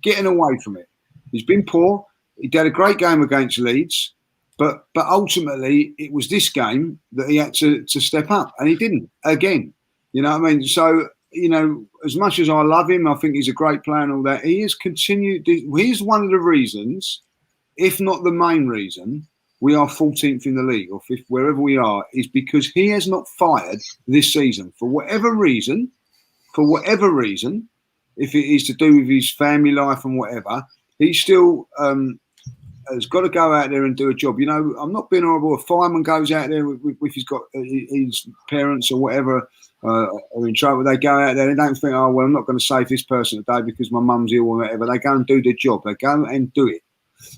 Getting away from it. He's been poor. He did a great game against Leeds, but ultimately it was this game that he had to step up, and he didn't again. You know what I mean? So, you know, as much as I love him, I think he's a great player and all that, he has continued. He's one of the reasons, if not the main reason, we are 14th in the league or 5th, wherever we are, is because he has not fired this season for whatever reason, if it is to do with his family life and whatever, he still has got to go out there and do a job. You know, I'm not being horrible. A fireman goes out there if he's got his parents or whatever are in trouble, they go out there. They don't think, oh well, I'm not going to save this person today because my mum's ill or whatever. They go and do their job. They go and do it.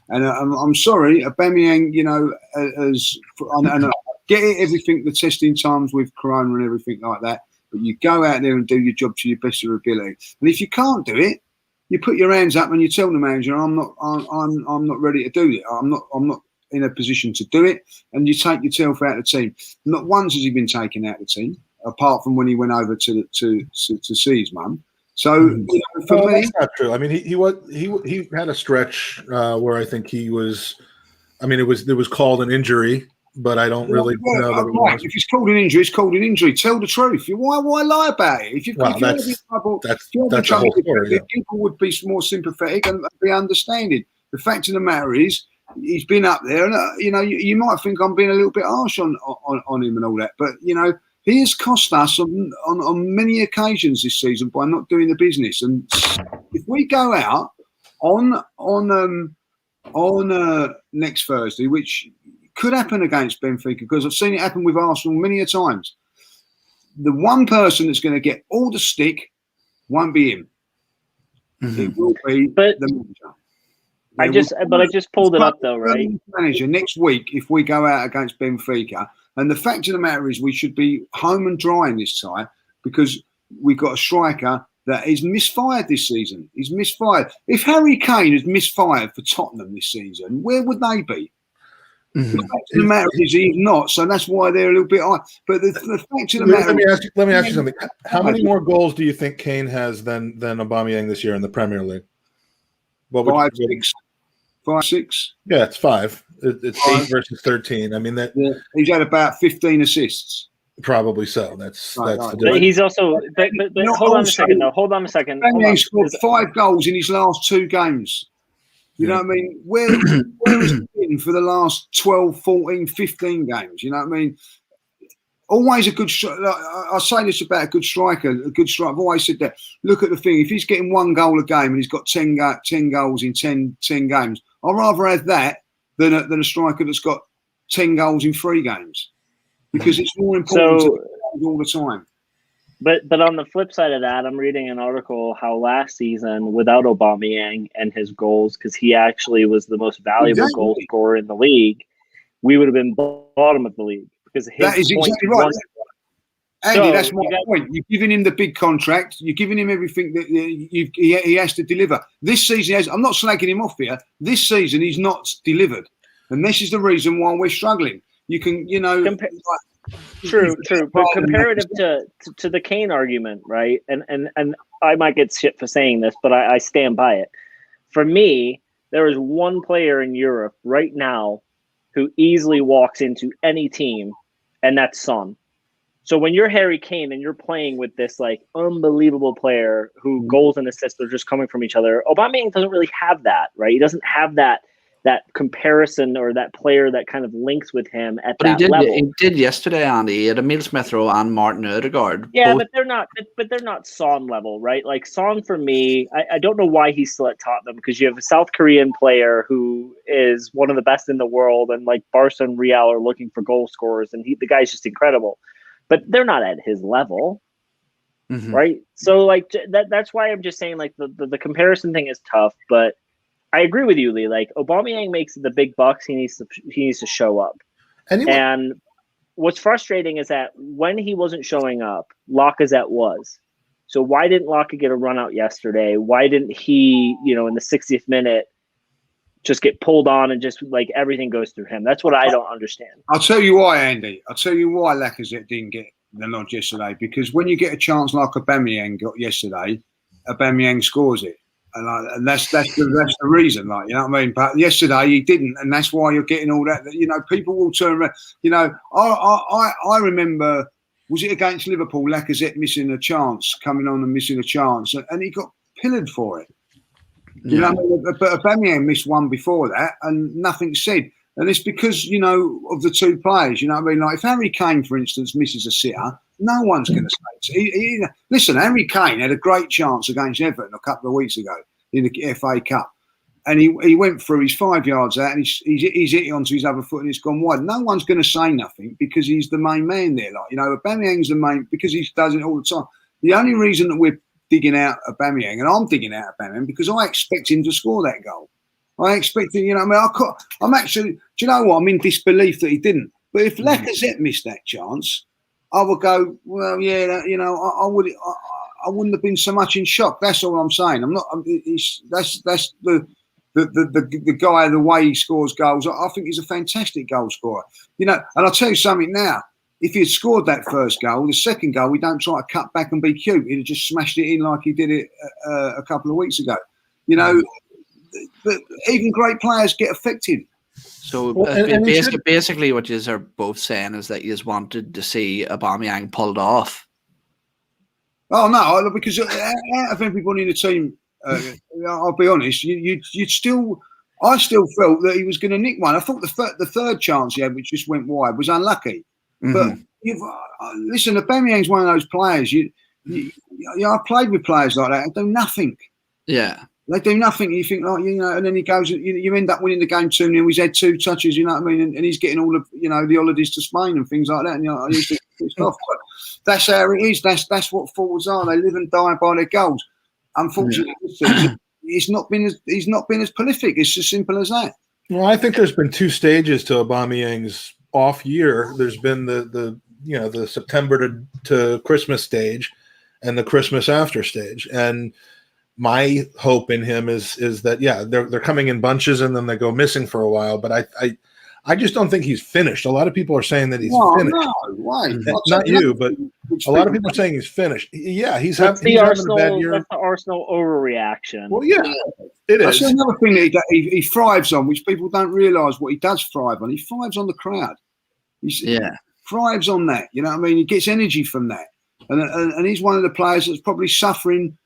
And I'm sorry, Aubameyang, you know, and I get it, everything, the testing times with Corona and everything like that. But you go out there and do your job to your best of your ability. And if you can't do it, you put your hands up and you tell the manager, I'm not ready to do it. I'm not in a position to do it. And you take yourself out of the team. Not once has he been taken out of the team, apart from when he went over to see his mum. So you know, for me, that's not true. I mean, he had a stretch where I think he was. I mean, it was called an injury, but I don't really know that it was. If it's called an injury, it's called an injury. Tell the truth. Why lie about it? That's the whole story. People would be more sympathetic and be understanding. The fact of the matter is, he's been up there, and you know, you might think I'm being a little bit harsh on him and all that, but you know, he has cost us on many occasions this season by not doing the business. And if we go out on next Thursday, which could happen against Benfica, because I've seen it happen with Arsenal many a times, the one person that's going to get all the stick won't be him. Mm-hmm. It will be the manager. I just pulled it up though, right? Manager next week if we go out against Benfica, and the fact of the matter is we should be home and dry in this side because we've got a striker that is misfired this season. He's misfired. If Harry Kane has misfired for Tottenham this season, where would they be? Mm-hmm. The fact of the matter is he's not, so that's why they're a little bit high. But the fact of the matter let me ask you something. How many more goals do you think Kane has than Aubameyang this year in the Premier League? What 5, 6. Yeah, it's 5. It's 8 versus 13. I mean that he's had about 15 assists. Probably so. That's right. But he's also. But hold on a second. Though. Hold on a second. He scored 5 goals in his last 2 games. You know what I mean? Where has he been for the last 12, 14, 15 games? You know what I mean? Always a good striker. I say this about a good striker. A good striker. I've always said that. Look at the thing. If he's getting 1 goal a game and he's got 10 goals in 10 games, I'd rather have that than a striker that's got 10 goals in 3 games. Because it's more important to get all the time. But on the flip side of that, I'm reading an article how last season, without Aubameyang and his goals, because he actually was the most valuable goal scorer in the league, we would have been bottom of the league. Because that is exactly right. Andy, that's my point. You're giving him the big contract. You're giving him everything that he has to deliver. This season, I'm not slagging him off here. This season, he's not delivered. And this is the reason why we're struggling. You can, True. But comparative to the Kane argument, right? And I might get shit for saying this, but I stand by it. For me, there is one player in Europe right now who easily walks into any team, and that's Son. So when you're Harry Kane and you're playing with this like unbelievable player who goals and assists are just coming from each other, Aubameyang doesn't really have that, right? He doesn't have that comparison or that player that kind of links with him at that level. He did yesterday, Andy. He had Emil Smith-Rowe and Martin Odegaard. Yeah, both. but they're not Son level, right? Like Son for me, I don't know why he's still at Tottenham because you have a South Korean player who is one of the best in the world, and like Barca and Real are looking for goal scorers, and the guy's just incredible. But they're not at his level, right? So like that's why I'm just saying like the comparison thing is tough, but I agree with you, Lee. Like Aubameyang makes the big bucks, he needs to show up. And what's frustrating is that when he wasn't showing up, Lacazette was. So why didn't Lacazette get a run out yesterday? Why didn't he, in the 60th minute, just get pulled on and just like everything goes through him? That's what I don't understand. I'll tell you why, Andy. I'll tell you why Lacazette didn't get the nod yesterday. Because when you get a chance like Aubameyang got yesterday, Aubameyang scores it. And that's the reason, like, you know what I mean? But yesterday he didn't, and that's why you're getting all that. People will turn around. I remember, was it against Liverpool? Lacazette missing a chance, coming on and missing a chance, and he got pillared for it. Yeah. You know what I mean? But Aubameyang missed one before that, and nothing said. And it's because of the 2 players. You know what I mean? Like if Harry Kane, for instance, misses a sitter, no one's going to say. Listen, Harry Kane had a great chance against Everton a couple of weeks ago in the FA Cup, and he went through. He's 5 yards out, and he's hit it onto his other foot, and it's gone wide. No one's going to say nothing because he's the main man there. Like Aubameyang's the main because he does it all the time. The only reason that we're digging out Aubameyang, and I'm digging out Aubameyang because I expect him to score that goal. I expect him. I'm actually. Do you know what? I'm in disbelief that he didn't. But if Lacazette missed that chance, I would go, well, yeah, I wouldn't have been so much in shock. That's all I'm saying. I'm not. That's the guy, the way he scores goals. I think he's a fantastic goal scorer. And I'll tell you something now. If he had scored that first goal, the second goal, we don't try to cut back and be cute. He'd have just smashed it in like he did it a couple of weeks ago. But even great players get affected. So basically what you are both saying is that you just wanted to see Aubameyang pulled off. Oh, no, because out of everybody in the team, I'll be honest, I still felt that he was going to nick one. I thought the third chance he had, which just went wide, was unlucky. But listen, Aubameyang's one of those players. I've played with players like that. They do nothing. Yeah. They do nothing. You think, and then he goes, you end up winning the game 2-0. He's had 2 touches, you know what I mean? And he's getting all of, the holidays to Spain and things like that. And I used to pissed off. But that's how it is. That's what forwards are. They live and die by their goals. Unfortunately, this season, he's not been as prolific. It's as simple as that. Well, I think there's been two stages to Aubameyang's off year. There's been the September to Christmas stage, and the Christmas after stage. And my hope in him is that they're coming in bunches and then they go missing for a while. But I just don't think he's finished. A lot of people are saying that he's finished. No, why? Not you, but a lot of people are saying he's finished. Yeah, he's having a bad year. That's the Arsenal overreaction. Well, yeah, it is. That's another thing that he thrives on, which people don't realise what he does thrive on. He thrives on the crowd. He thrives on that. You know what I mean? He gets energy from that. And he's one of the players that's probably suffering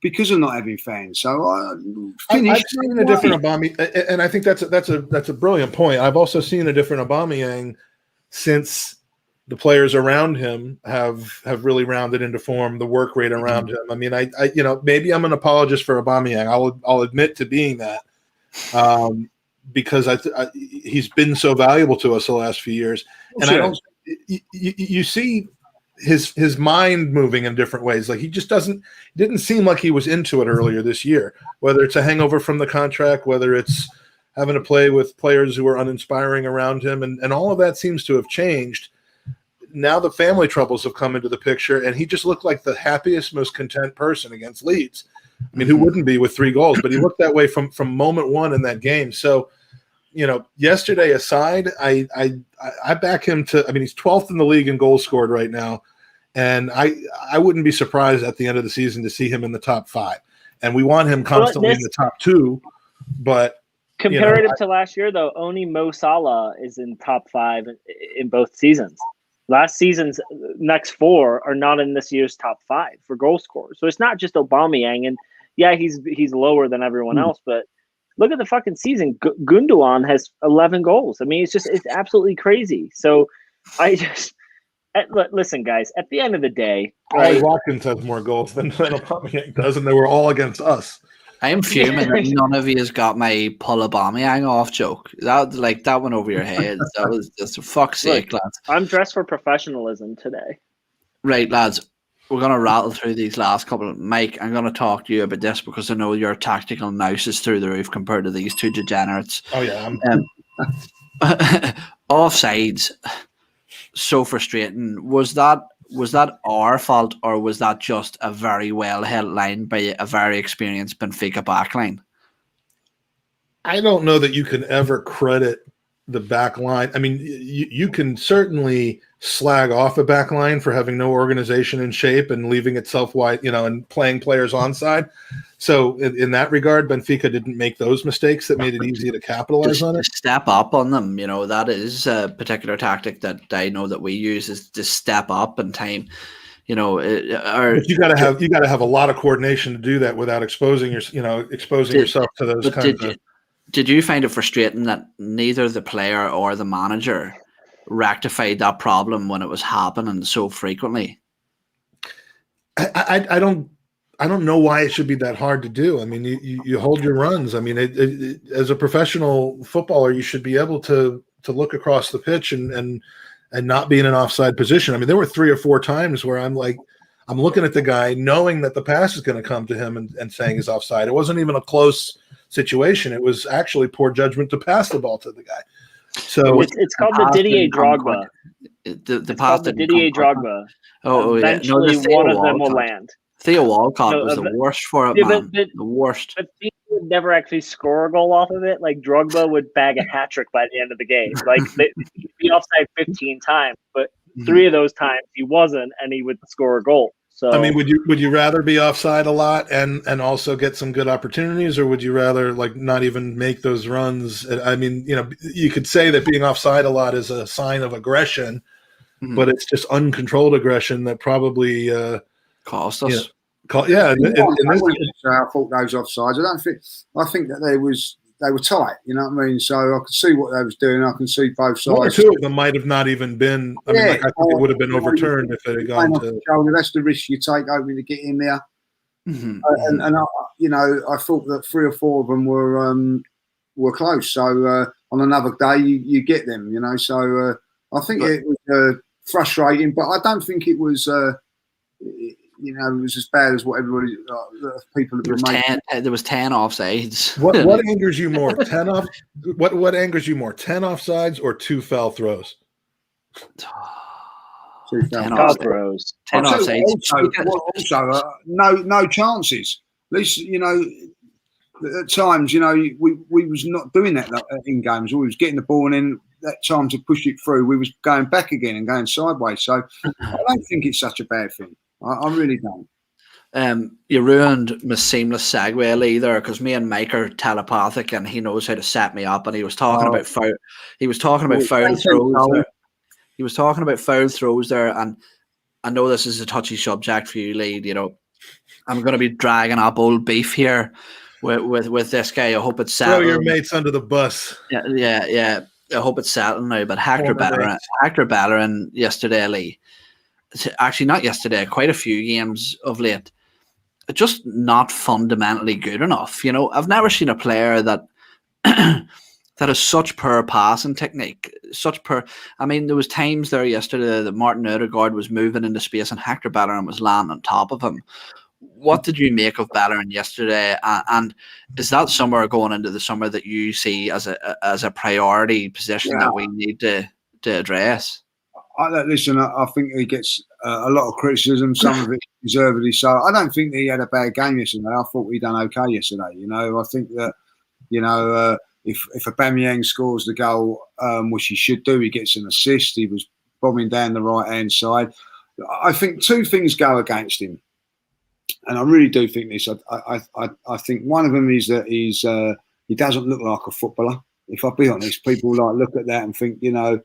because of not having fans. So I've seen a different Aubameyang, and I think that's a brilliant point. I've also seen a different Aubameyang since the players around him have really rounded into form. The work rate around him. I mean, I maybe I'm an apologist for Aubameyang. I'll admit to being that, because he's been so valuable to us the last few years, and sure. I don't. You see his mind moving in different ways. Like he just didn't seem like he was into it earlier this year, whether it's a hangover from the contract, whether it's having to play with players who are uninspiring around him. And all of that seems to have changed. Now the family troubles have come into the picture, and he just looked like the happiest, most content person against Leeds. I mean, who wouldn't be with 3 goals, but he looked that way from moment one in that game. So, yesterday aside, I back him to. I mean, he's 12th in the league in goals scored right now, and I wouldn't be surprised at the end of the season to see him in the top 5. And we want him constantly in the top 2. But comparative to last year, though, only Mo Salah is in top 5 in both seasons. Last season's next 4 are not in this year's top 5 for goal scorers. So it's not just Aubameyang, and he's lower than everyone else, but. Look at the fucking season. Gundogan has 11 goals. I mean, it's absolutely crazy. So listen, guys, at the end of the day. Ollie Watkins has more goals than Aubameyang does, and they were all against us. I am fuming that none of you has got my pull Aubameyang off joke. That went over your head. That was just for fuck's sake, lads. I'm dressed for professionalism today. Right, lads. We're going to rattle through these last couple. Mike, I'm going to talk to you about this because I know your tactical nous is through the roof compared to these two degenerates. Oh, yeah. Offsides, so frustrating. Was that our fault, or was that just a very well-held line by a very experienced Benfica backline? I don't know that you can ever credit the back line. I mean, you can certainly slag off a back line for having no organization in shape and leaving itself wide, and playing players onside. So in that regard, Benfica didn't make those mistakes that made it easy to capitalize on it. Step up on them. That is a particular tactic that I know that we use, is to step up in time. But you got to have a lot of coordination to do that without exposing yourself to those kinds of. Did you find it frustrating that neither the player or the manager rectified that problem when it was happening so frequently? I don't know why it should be that hard to do. I mean, you hold your runs. I mean, as a professional footballer, you should be able to look across the pitch and not be in an offside position. I mean, there were 3 or 4 times where I'm looking at the guy knowing that the pass is going to come to him and saying he's offside. It wasn't even a close situation. It was actually poor judgment to pass the ball to the guy. So it's called the Didier Drogba. The pass the Didier Drogba. Eventually, one of them will land. Theo Walcott was the worst for it, man. The worst. But Theo would never actually score a goal off of it. Like Drogba would bag a hat trick by the end of the game. Like he'd be offside 15 times, but 3 of those times he wasn't, and he would score a goal. So I mean, would you rather be offside a lot and also get some good opportunities, or would you rather not even make those runs? I mean, you could say that being offside a lot is a sign of aggression, but it's just uncontrolled aggression that probably cost us. I thought those offsides. I think that they were tight, you know what I mean? So I could see what they was doing. I can see both sides. 1 or 2 of them might have not even been. I think it would have been overturned if it had gone to. That's the risk you take, hoping to get in there. And I thought that 3 or 4 of them were close. So on another day, you get them, So I think it was frustrating, but I don't think it was. you know, it was as bad as what everybody people have been making. There was 10 offsides. What angers you more? 10 off. What angers you more? 10 offsides or 2 foul throws? 2 foul throws. 10 offsides. Also, no chances. At least, you know, at times, you know, we was not doing that in games. We was getting the ball and then that time to push it through, we was going back again and going sideways. So I don't think it's such a bad thing. I really don't. You ruined my seamless segue, Lee, there, because me and Mike are telepathic, and he knows how to set me up. And he was talking about foul. He was talking about foul throws. He was talking about foul throws there, and I know this is a touchy subject for you, Lee. You know, I'm going to be dragging up old beef here with this guy. I hope it's settled. Throw your mates under the bus. Yeah. I hope it's settled now. But Hector Bellerin yesterday, Lee. Actually, not yesterday. Quite a few games of late. Just not fundamentally good enough. You know, I've never seen a player that that has such poor passing technique. I mean, there was times there yesterday that Martin Odegaard was moving into space and Hector Bellerin was landing on top of him. What did you make of Bellerin yesterday? And is that somewhere going into the summer that you see as a priority position that we need to address? Listen, I think he gets a lot of criticism, some of it deservedly so. I don't think that he had a bad game yesterday. I thought he done okay yesterday. You know, I think that, you know, if Aubameyang scores the goal, which he should do, he gets an assist. He was bombing down the right-hand side. I think 2 things go against him. And I really do think this. I think one of them is that he doesn't look like a footballer. If I'll be honest, people look at that and think, you know,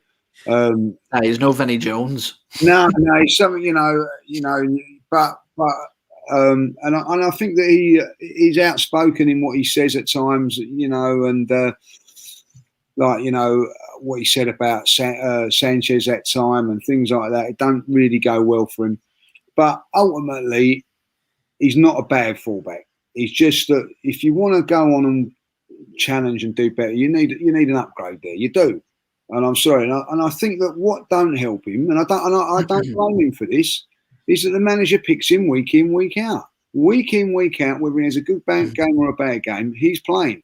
he's no Vinnie Jones. No, he's something, you know, but and I think that he's outspoken in what he says at times, you know, and you know what he said about Sanchez that time and things like that. It don't really go well for him, but ultimately, he's not a bad fullback. It's just that if you want to go on and challenge and do better, you need an upgrade there. You do. And I'm sorry, and I think that what don't help him, and I don't blame him for this, is that the manager picks him week in, week out, whether he has a good game or a bad game, he's playing.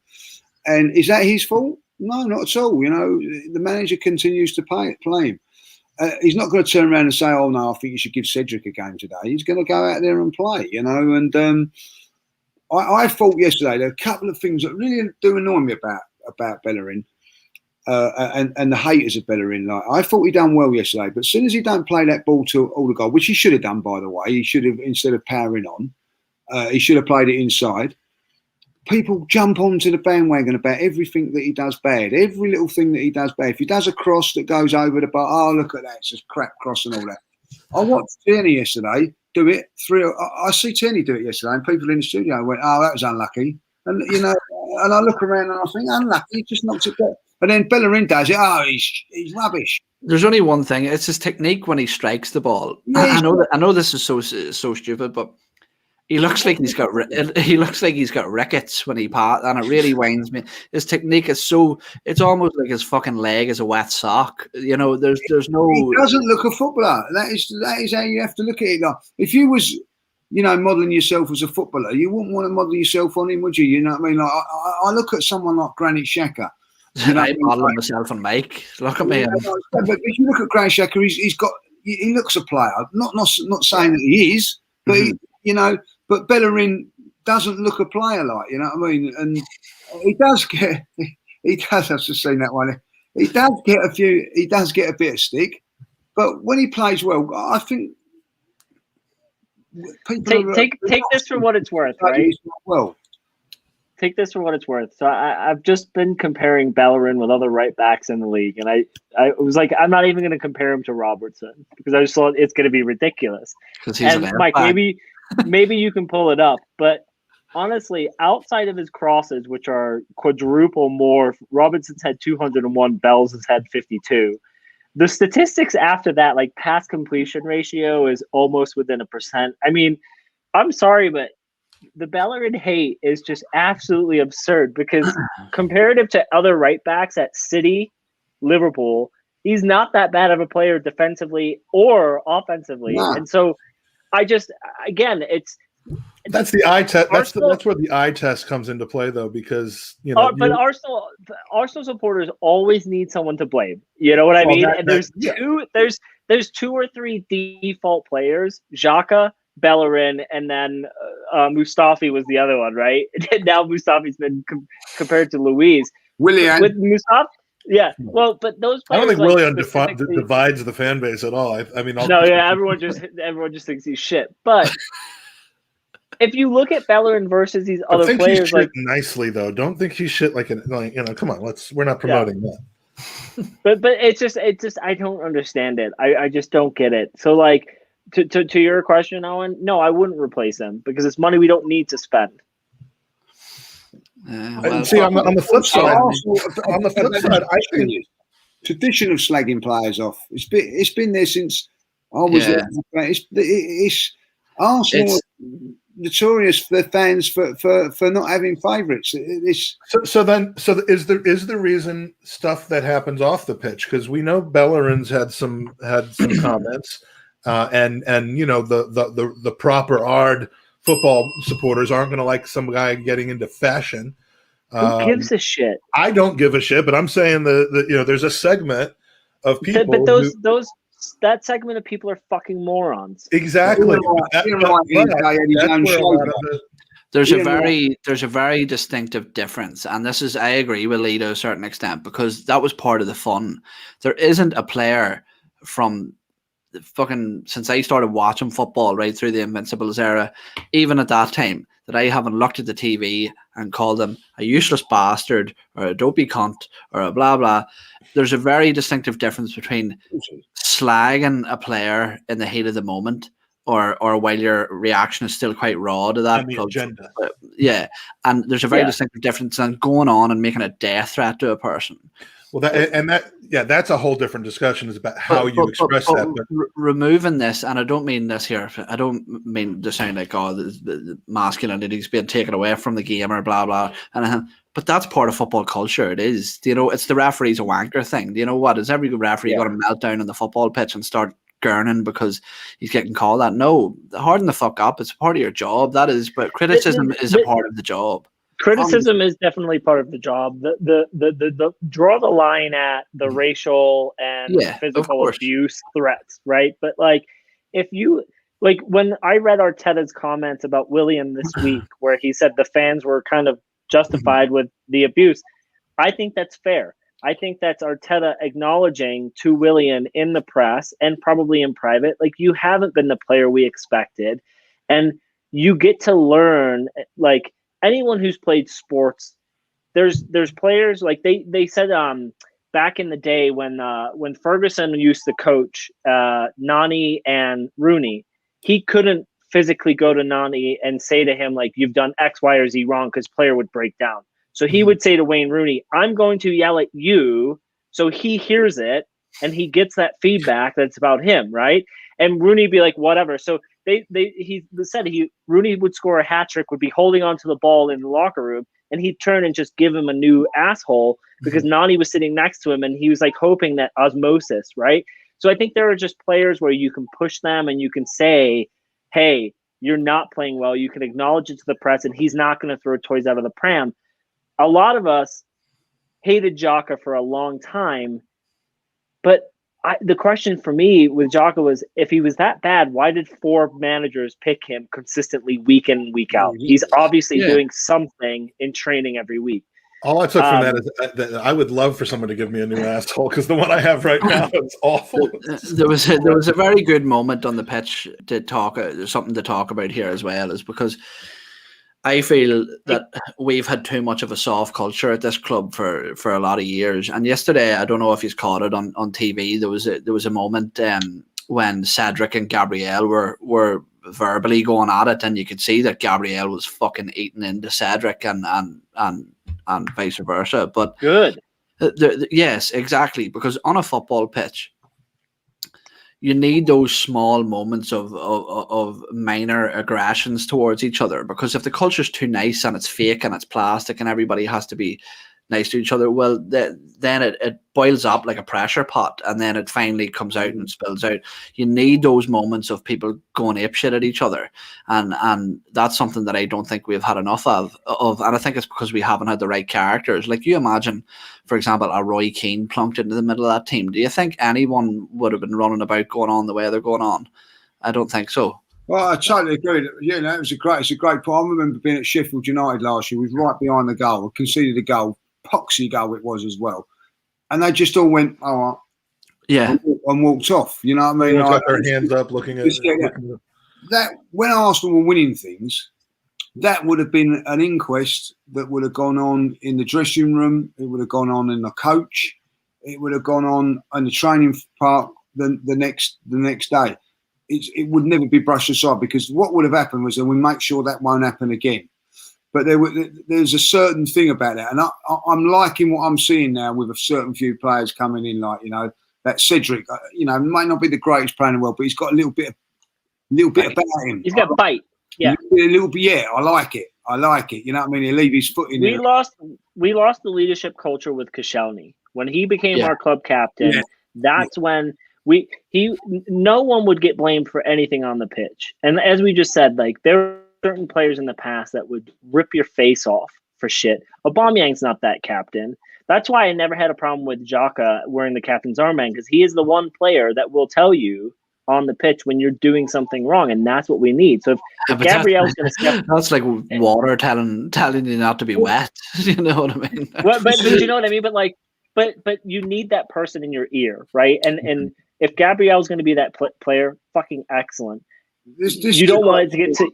And is that his fault? No, not at all. You know, the manager continues to play him. He's not going to turn around and say, "Oh no, I think you should give Cedric a game today." He's going to go out there and play, you know. And I thought yesterday there are a couple of things that really do annoy me about Bellerin. And the haters of Bellerin, like I thought he done well yesterday, but as soon as he don't play that ball to Odegaard, which he should have done, by the way, he should have, instead of powering on, he should have played it inside. People jump onto the bandwagon about everything that he does bad, every little thing that he does bad. If he does a cross that goes over the bar, oh look at that, it's just crap cross and all that. I watched Tierney yesterday do it. I see Tierney do it yesterday, and people in the studio went, "Oh, that was unlucky," and you know, and I look around and I think, "Unlucky, he just knocked it back." And then Bellerin does it. Oh, he's rubbish. There's only one thing. It's his technique when he strikes the ball. Yeah, I know this is so stupid, but he looks like he's got rickets when he passes, and it really winds me. His technique is it's almost like his fucking leg is a wet sock. You know, there's no. He doesn't look a footballer. That is how you have to look at it. Like, if you was, you know, modelling yourself as a footballer, you wouldn't want to model yourself on him, would you? You know what I mean? Like I look at someone like Granit Xhaka. You know, I model myself and Mike. Look at me. But if you look at Granit Xhaka, he looks a player. Not saying that he is, but you know, but Bellerin doesn't look a player, like, you know what I mean. And he does get. I've just seen that one. He does get a bit of stick, but when he plays well, I think people take this for what it's worth, right? Well. Take this for what it's worth. So I've just been comparing Bellerin with other right backs in the league, and I was like, I'm not even going to compare him to Robertson because I just thought it's going to be ridiculous. And Mike, maybe you can pull it up, but honestly, outside of his crosses, which are quadruple more, Robertson's had 201, Bell's has had 52. The statistics after that, like pass completion ratio, is almost within 1%. I mean, I'm sorry, but the Bellerin hate is just absolutely absurd because comparative to other right backs at City, Liverpool, he's not that bad of a player defensively or offensively. Yeah. And so I just, again, that's the eye test. That's Arsenal- that's where the eye test comes into play, though, because but Arsenal supporters always need someone to blame. You know what I mean? And there's two or three default players: Xhaka, Bellerin, and then Mustafi was the other one, right? And now Mustafi's been compared to Luiz. Willian. With Mustafi. Yeah, well, but those players. I don't think like, Willian divides the fan base at all. I mean, everyone just thinks he's shit. But if you look at Bellerin versus these other think players, he's shit nicely though. Don't think he's shit come on, we're not promoting that. But it's just I don't understand it. I just don't get it. So like to your question, Owen, no, I wouldn't replace him because it's money we don't need to spend. See, on the flip side, I think tradition of slagging players off. It's been there since I was there. It's Arsenal notorious for fans for not having favourites. So is the reason stuff that happens off the pitch, because we know Bellerin's had some comments, and the proper ard football supporters aren't going to like some guy getting into fashion. Who gives a shit? I don't give a shit, but I'm saying there's a segment of people. But that segment of people are fucking morons. Exactly. There's a very distinctive difference, and this is, I agree with Lee to a certain extent, because that was part of the fun. There isn't a player from since I started watching football right through the Invincibles era, even at that time, that I haven't looked at the TV and called them a useless bastard or a dopey cunt or a blah blah. There's a very distinctive difference between slagging a player in the heat of the moment or while your reaction is still quite raw to that. Agenda. Yeah. And there's a very distinctive difference in going on and making a death threat to a person. Well, that's a whole different discussion. Is about how you express that. But removing this, and I don't mean this here. I don't mean to sound like the masculinity is being taken away from the game or blah blah. But that's part of football culture. It is. It's the referee's a wanker thing. Do you know what? Is every referee got a meltdown on the football pitch and start gurning because he's getting called that? No, harden the fuck up. It's part of your job. That is. But criticism is a part of the job. Criticism is definitely part of the job. The draw the line at the racial and physical abuse threats, right? But like, if you when I read Arteta's comments about Willian this week, where he said the fans were kind of justified with the abuse, I think that's fair. I think that's Arteta acknowledging to Willian in the press and probably in private, like, you haven't been the player we expected, and you get to learn, like. Anyone who's played sports, there's players like they said back in the day when Ferguson used to coach Nani and Rooney, he couldn't physically go to Nani and say to him like, you've done X, Y, or Z wrong, because player would break down. So he would say to Wayne Rooney, I'm going to yell at you, so he hears it and he gets that feedback that's about him, right? And Rooney would be like, whatever. So Rooney would score a hat trick, would be holding onto the ball in the locker room, and he'd turn and just give him a new asshole because Nani was sitting next to him, and he was like hoping that osmosis, right? So I think there are just players where you can push them and you can say, hey, you're not playing well. You can acknowledge it to the press, and he's not going to throw toys out of the pram. A lot of us hated Xhaka for a long time, but the question for me with Xhaka was, if he was that bad, why did 4 managers pick him consistently week in and week out? He's obviously doing something in training every week. All I took from that is that I would love for someone to give me a new asshole, because the one I have right now is awful. There was a very good moment on the pitch to talk. There's something to talk about here as well, is because I feel that we've had too much of a soft culture at this club for a lot of years. And yesterday, I don't know if he's caught it on TV. There was a moment when Cedric and Gabriel were verbally going at it, and you could see that Gabriel was fucking eating into Cedric and vice versa. But good. Yes, exactly. Because on a football pitch, you need those small moments of minor aggressions towards each other, because if the culture's too nice and it's fake and it's plastic and everybody has to be nice to each other, well, then it boils up like a pressure pot, and then it finally comes out and spills out. You need those moments of people going apeshit at each other, and that's something that I don't think we've had enough of, and I think it's because we haven't had the right characters. Like, you imagine, for example, a Roy Keane plunked into the middle of that team. Do you think anyone would have been running about going on the way they're going on? I don't think so. Well, I totally agree. You know, it's a great point. I remember being at Sheffield United last year. We was right behind the goal. We conceded a goal, poxy goal it was as well, and they just all went, "All right," yeah, and walked off. You know what I mean? They got their hands up, looking at that. When Arsenal were winning things, that would have been an inquest that would have gone on in the dressing room. It would have gone on in the coach. It would have gone on in the training park the next day. It would never be brushed aside, because what would have happened was that we make sure that won't happen again. But there's a certain thing about that, and I'm liking what I'm seeing now with a certain few players coming in, like, you know, that Cedric. You know, might not be the greatest player in the world, but he's got a little bit about him. He's got bite. Yeah, a little bit. Yeah, I like it. You know what I mean? He leave his foot in. We lost the leadership culture with Koscielny when he became our club captain. Yeah. That's when. No one would get blamed for anything on the pitch. And as we just said, like, there are certain players in the past that would rip your face off for shit. Aubameyang's not that captain. That's why I never had a problem with Xhaka wearing the captain's armband, because he is the one player that will tell you on the pitch when you're doing something wrong, and that's what we need. So if Gabriel's going to step, that's like water telling you not to be wet. You know what I mean? but you know what I mean? But you need that person in your ear, right? And if Gabriel's going to be that player, fucking excellent. You don't want it to get to.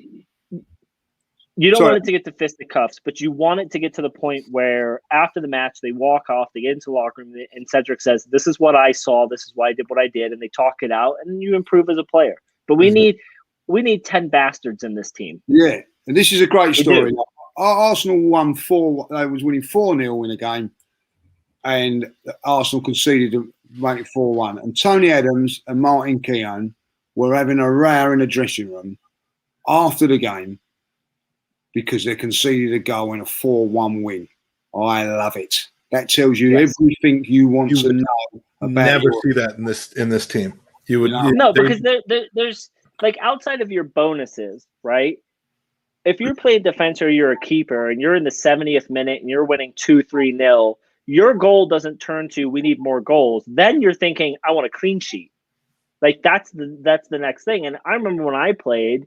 You don't want it to get to fisticuffs, but you want it to get to the point where after the match they walk off, they get into the locker room, and Cedric says, "This is what I saw. This is why I did what I did," and they talk it out, and you improve as a player. But we need 10 bastards in this team. Yeah, and this is a great story. Arsenal won 4. They was winning 4-0 in a game, and Arsenal conceded to make it 4-1. And Tony Adams and Martin Keown were having a row in the dressing room after the game because they conceded a goal in a 4-1 win. I love it. That tells you everything you want to know about. Never see that in this team. You would because there's like, outside of your bonuses, right? If you're playing defense or you're a keeper and you're in the 70th minute and you're winning 2-3-0, your goal doesn't turn to we need more goals. Then you're thinking, I want a clean sheet. Like, that's the next thing. And I remember when I played,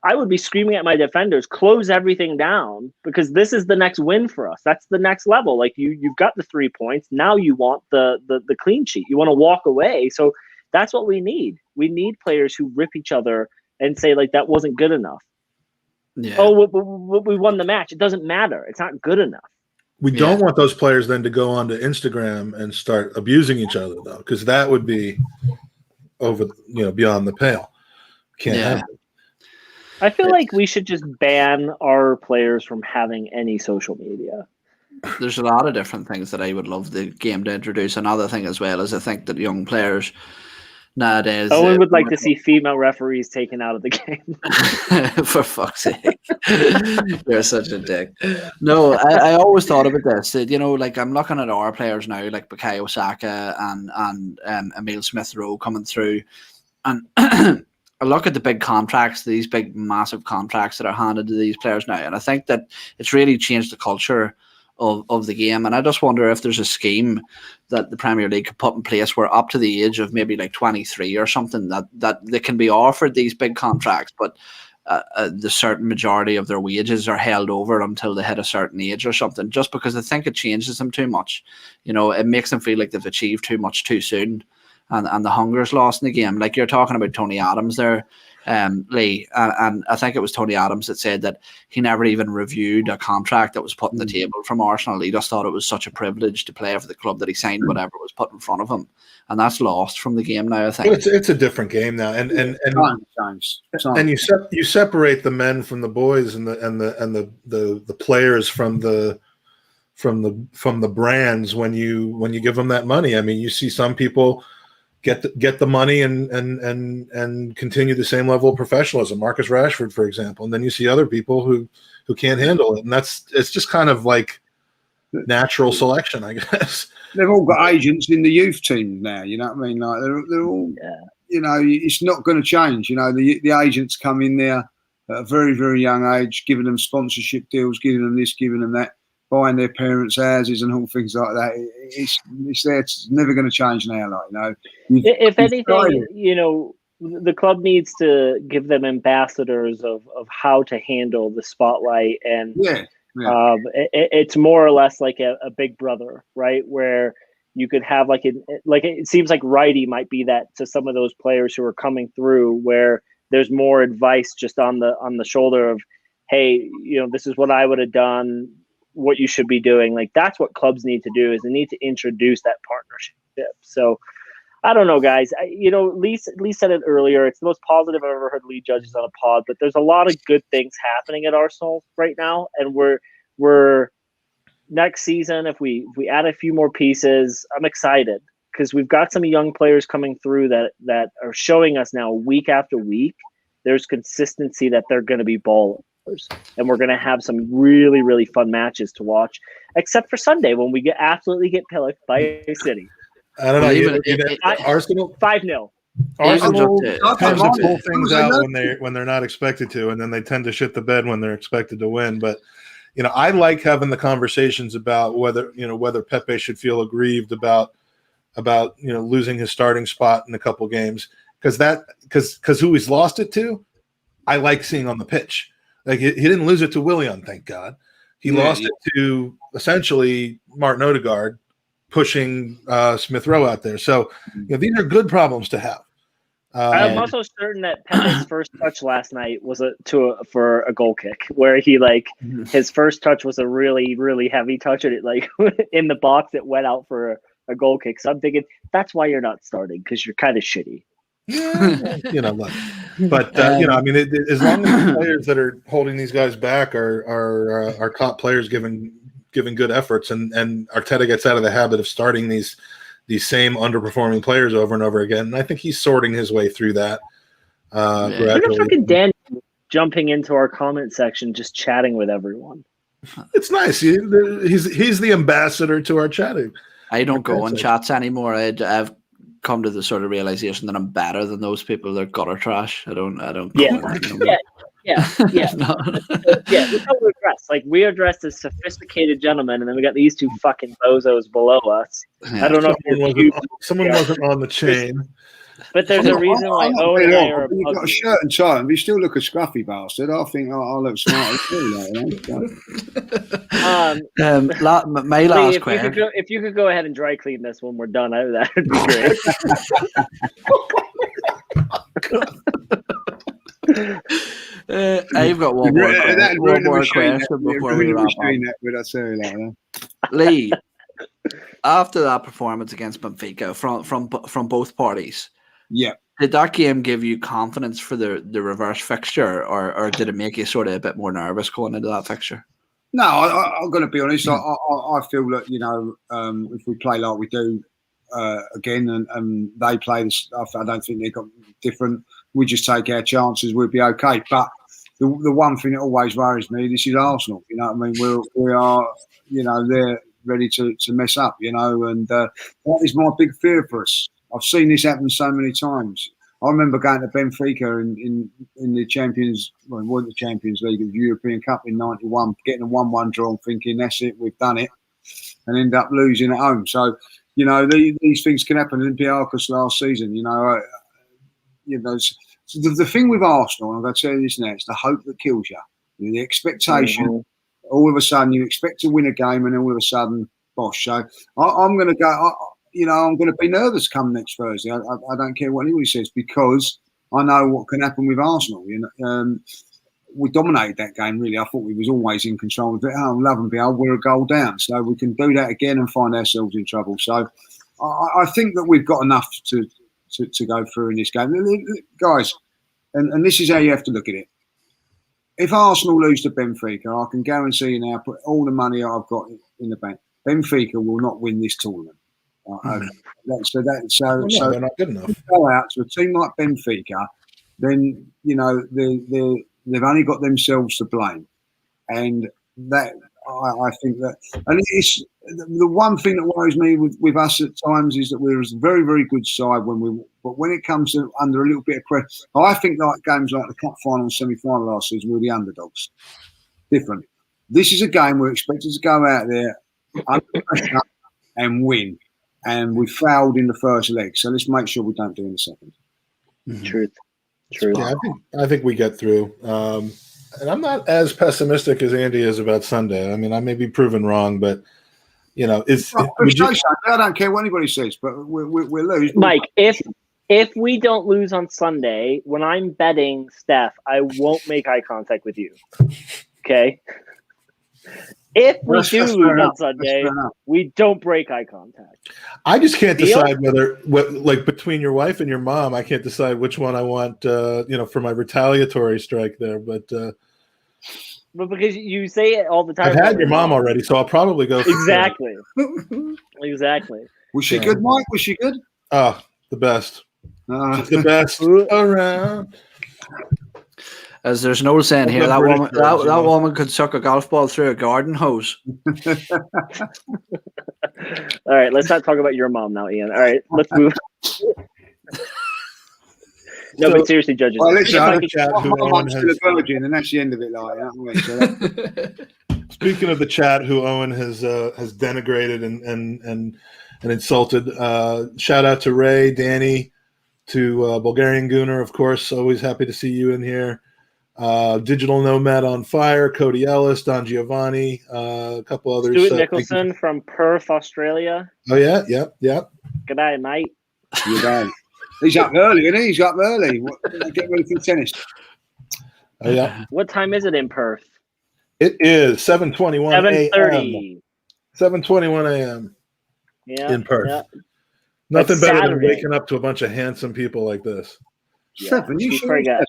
I would be screaming at my defenders, close everything down, because this is the next win for us. That's the next level. Like, you've got the 3 points. Now you want the clean sheet. You want to walk away. So that's what we need. We need players who rip each other and say, like, that wasn't good enough. Yeah. Oh, we won the match. It doesn't matter. It's not good enough. We don't want those players then to go onto Instagram and start abusing each other, though, because that would be beyond the pale. Can't happen. I feel like we should just ban our players from having any social media. There's a lot of different things that I would love the game to introduce. Another thing as well is I think that young players nowadays. Owen would like to see female referees taken out of the game. For fuck's sake. You're such a dick. No, I always thought about this. Like, I'm looking at our players now, like Bukayo Saka and Emile Smith-Rowe coming through. And I look at the big contracts, these big massive contracts that are handed to these players now. And I think that it's really changed the culture of the game. And I just wonder if there's a scheme that the Premier League could put in place where up to the age of maybe like 23 or something that they can be offered these big contracts, but the certain majority of their wages are held over until they hit a certain age or something, just because I think it changes them too much. It makes them feel like they've achieved too much too soon, and the hunger's lost in the game. Like, you're talking about Tony Adams there, Lee, and I think it was Tony Adams that said that he never even reviewed a contract that was put on the table from Arsenal. He just thought it was such a privilege to play for the club that he signed whatever was put in front of him, and that's lost from the game now, I think. But it's a different game now, and you separate the men from the boys and the players from the brands when you give them that money. I mean, you see some people get the money and continue the same level of professionalism. Marcus Rashford, for example, and then you see other people who can't handle it, and it's just kind of like natural selection, I guess. They've all got agents in the youth team now. You know what I mean? Like they're all. You know, it's not going to change. You know, the agents come in there at a very, very young age, giving them sponsorship deals, giving them this, giving them that, buying their parents' houses and all things like that. It's there. It's never going to change now. Like, you know, if anything, you know, the club needs to give them ambassadors of how to handle the spotlight, and it's more or less like a big brother, right? Where you could have it seems like Righty might be that to some of those players who are coming through, where there's more advice just on the shoulder of, hey, you know, this is what I would have done, what you should be doing. Like, that's what clubs need to do, is they need to introduce that partnership. So I don't know, guys. Lee said it earlier. It's the most positive I've ever heard Lee judges on a pod, but there's a lot of good things happening at Arsenal right now, and we're next season, if we add a few more pieces, I'm excited because we've got some young players coming through that are showing us now week after week there's consistency that they're going to be ballers, and we're going to have some really, really fun matches to watch, except for Sunday when we absolutely get pillaged by City. I don't know. Arsenal 5-0. Arsenal tends to pull things out when they're not expected to, and then they tend to shit the bed when they're expected to win. But you know, I like having the conversations about whether Pepe should feel aggrieved about losing his starting spot in a couple games, because who he's lost it to, I like seeing on the pitch. Like he didn't lose it to Willian, thank God. He lost it to essentially Martin Odegaard pushing Smith Rowe out there. So these are good problems to have. I'm also certain that Pepe's first touch last night was for a goal kick, where he his first touch was a really, really heavy touch, and it in the box it went out for a goal kick. So I'm thinking that's why you're not starting, because you're kind of shitty. Yeah, but I mean, as long as the players that are holding these guys back are top players giving good efforts, and Arteta gets out of the habit of starting these same underperforming players over and over again. And I think he's sorting his way through that. Gradually. Look at fucking Dan jumping into our comment section, just chatting with everyone. It's nice. He's the ambassador to our chatting. I don't go on chats anymore. I've come to the sort of realization that I'm better than those people. They're gutter trash. I don't. Yeah. Look how we're dressed. Like, we are dressed as sophisticated gentlemen, and then we got these two fucking bozos below us. Yeah. I don't know. Someone wasn't on the chain. But there's a reason why Owen and I are. You've got a shirt and tie, but you still look a scruffy bastard. I think I look smart. My last question. If you could go ahead and dry clean this when we're done, that would be great. I've got one more question before we wrap up. Lee, after that performance against Benfica from both parties, did that game give you confidence for the reverse fixture, or did it make you sort of a bit more nervous going into that fixture? No, I'm going to be honest. I feel that if we play like we do again, and they play the stuff, I don't think they've got different. We just take our chances, we'll be okay. But the one thing that always worries me, this is Arsenal. You know what I mean? We are, they're ready to mess up. And that is my big fear for us. I've seen this happen so many times. I remember going to Benfica in the Champions, well, it wasn't the Champions League, it was the European Cup in '91, getting a 1-1 draw and thinking, that's it, we've done it, and end up losing at home. So, these things can happen. Olympiacos last season, the thing with Arsenal, and I'm going to tell you this now, it's the hope that kills you. The expectation. Mm-hmm. All of a sudden, you expect to win a game, and all of a sudden, bosh. So I'm going to go. I'm going to be nervous come next Thursday. I don't care what anybody says, because I know what can happen with Arsenal. We dominated that game, really. I thought we was always in control of it. Love and behold, we're a goal down. So we can do that again and find ourselves in trouble. So I think that we've got enough to go through in this game. Guys, and this is how you have to look at it. If Arsenal lose to Benfica, I can guarantee you now, put all the money I've got in the bank, Benfica will not win this tournament. They're not good enough. If you go out to a team like Benfica, then they've only got themselves to blame, and that I think that, and it's the one thing that worries me with us at times is that we're a very, very good side but when it comes to under a little bit of pressure, I think like games like the cup final and semi-final last season, we're the underdogs. Different. This is a game we're expected to go out there under pressure and win, and we failed in the first leg. So let's make sure we don't do in the second. Truth. Yeah, I think we get through. And I'm not as pessimistic as Andy is about Sunday. I mean, I may be proven wrong, but I don't care what anybody says, but we'll lose. Mike, if we don't lose on Sunday, when I'm betting Steph, I won't make eye contact with you. Okay? If we do lose on Sunday, we don't break eye contact. I just can't decide like between your wife and your mom, I can't decide which one I want, for my retaliatory strike there. But because you say it all the time. I've had your mom already, so I'll probably go for exactly. Exactly. Was she good, Mike? Was she good? Oh, the best. She's the best around. As there's no saying here, that woman could suck a golf ball through a garden hose. All right, let's not talk about your mom now, Ian. All right, let's move. No, but seriously, judges. Well, listen, I'm still a virgin, and that's the end of it. Speaking of the chat, who Owen has denigrated and insulted, shout out to Ray, Danny, to Bulgarian Gooner, of course. Always happy to see you in here. Digital Nomad on Fire, Cody Ellis, Don Giovanni, a couple others. Stuart Nicholson from Perth, Australia. Oh yeah, yep. Good night, mate. Good night. He's up early, isn't he? He's up early. Get ready for tennis. Oh yeah. What time is it in Perth? It is 7:21 a.m. 7:30. 7:21 a.m. Yeah. In Perth. Yeah. Nothing better than waking up to a bunch of handsome people like this. Yeah, 7? You sure? 7?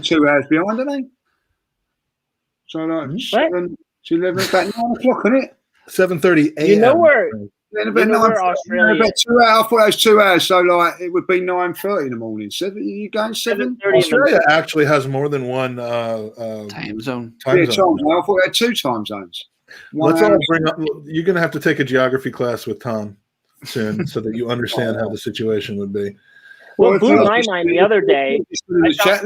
2 hours behind, aren't they? So like 7 to 11, about 9 o'clock, isn't it? 7:30 a.m. You know where Australia? About 2 hours. I thought it was 2 hours, so like it would be 9:30 in the morning. 7? You going 7? Australia actually has more than one time zone. I thought they had 2 time zones. Let's all bring up. You're going to have to take a geography class with Tom soon, so that you understand how the situation would be. Well, it blew my mind the other day. I thought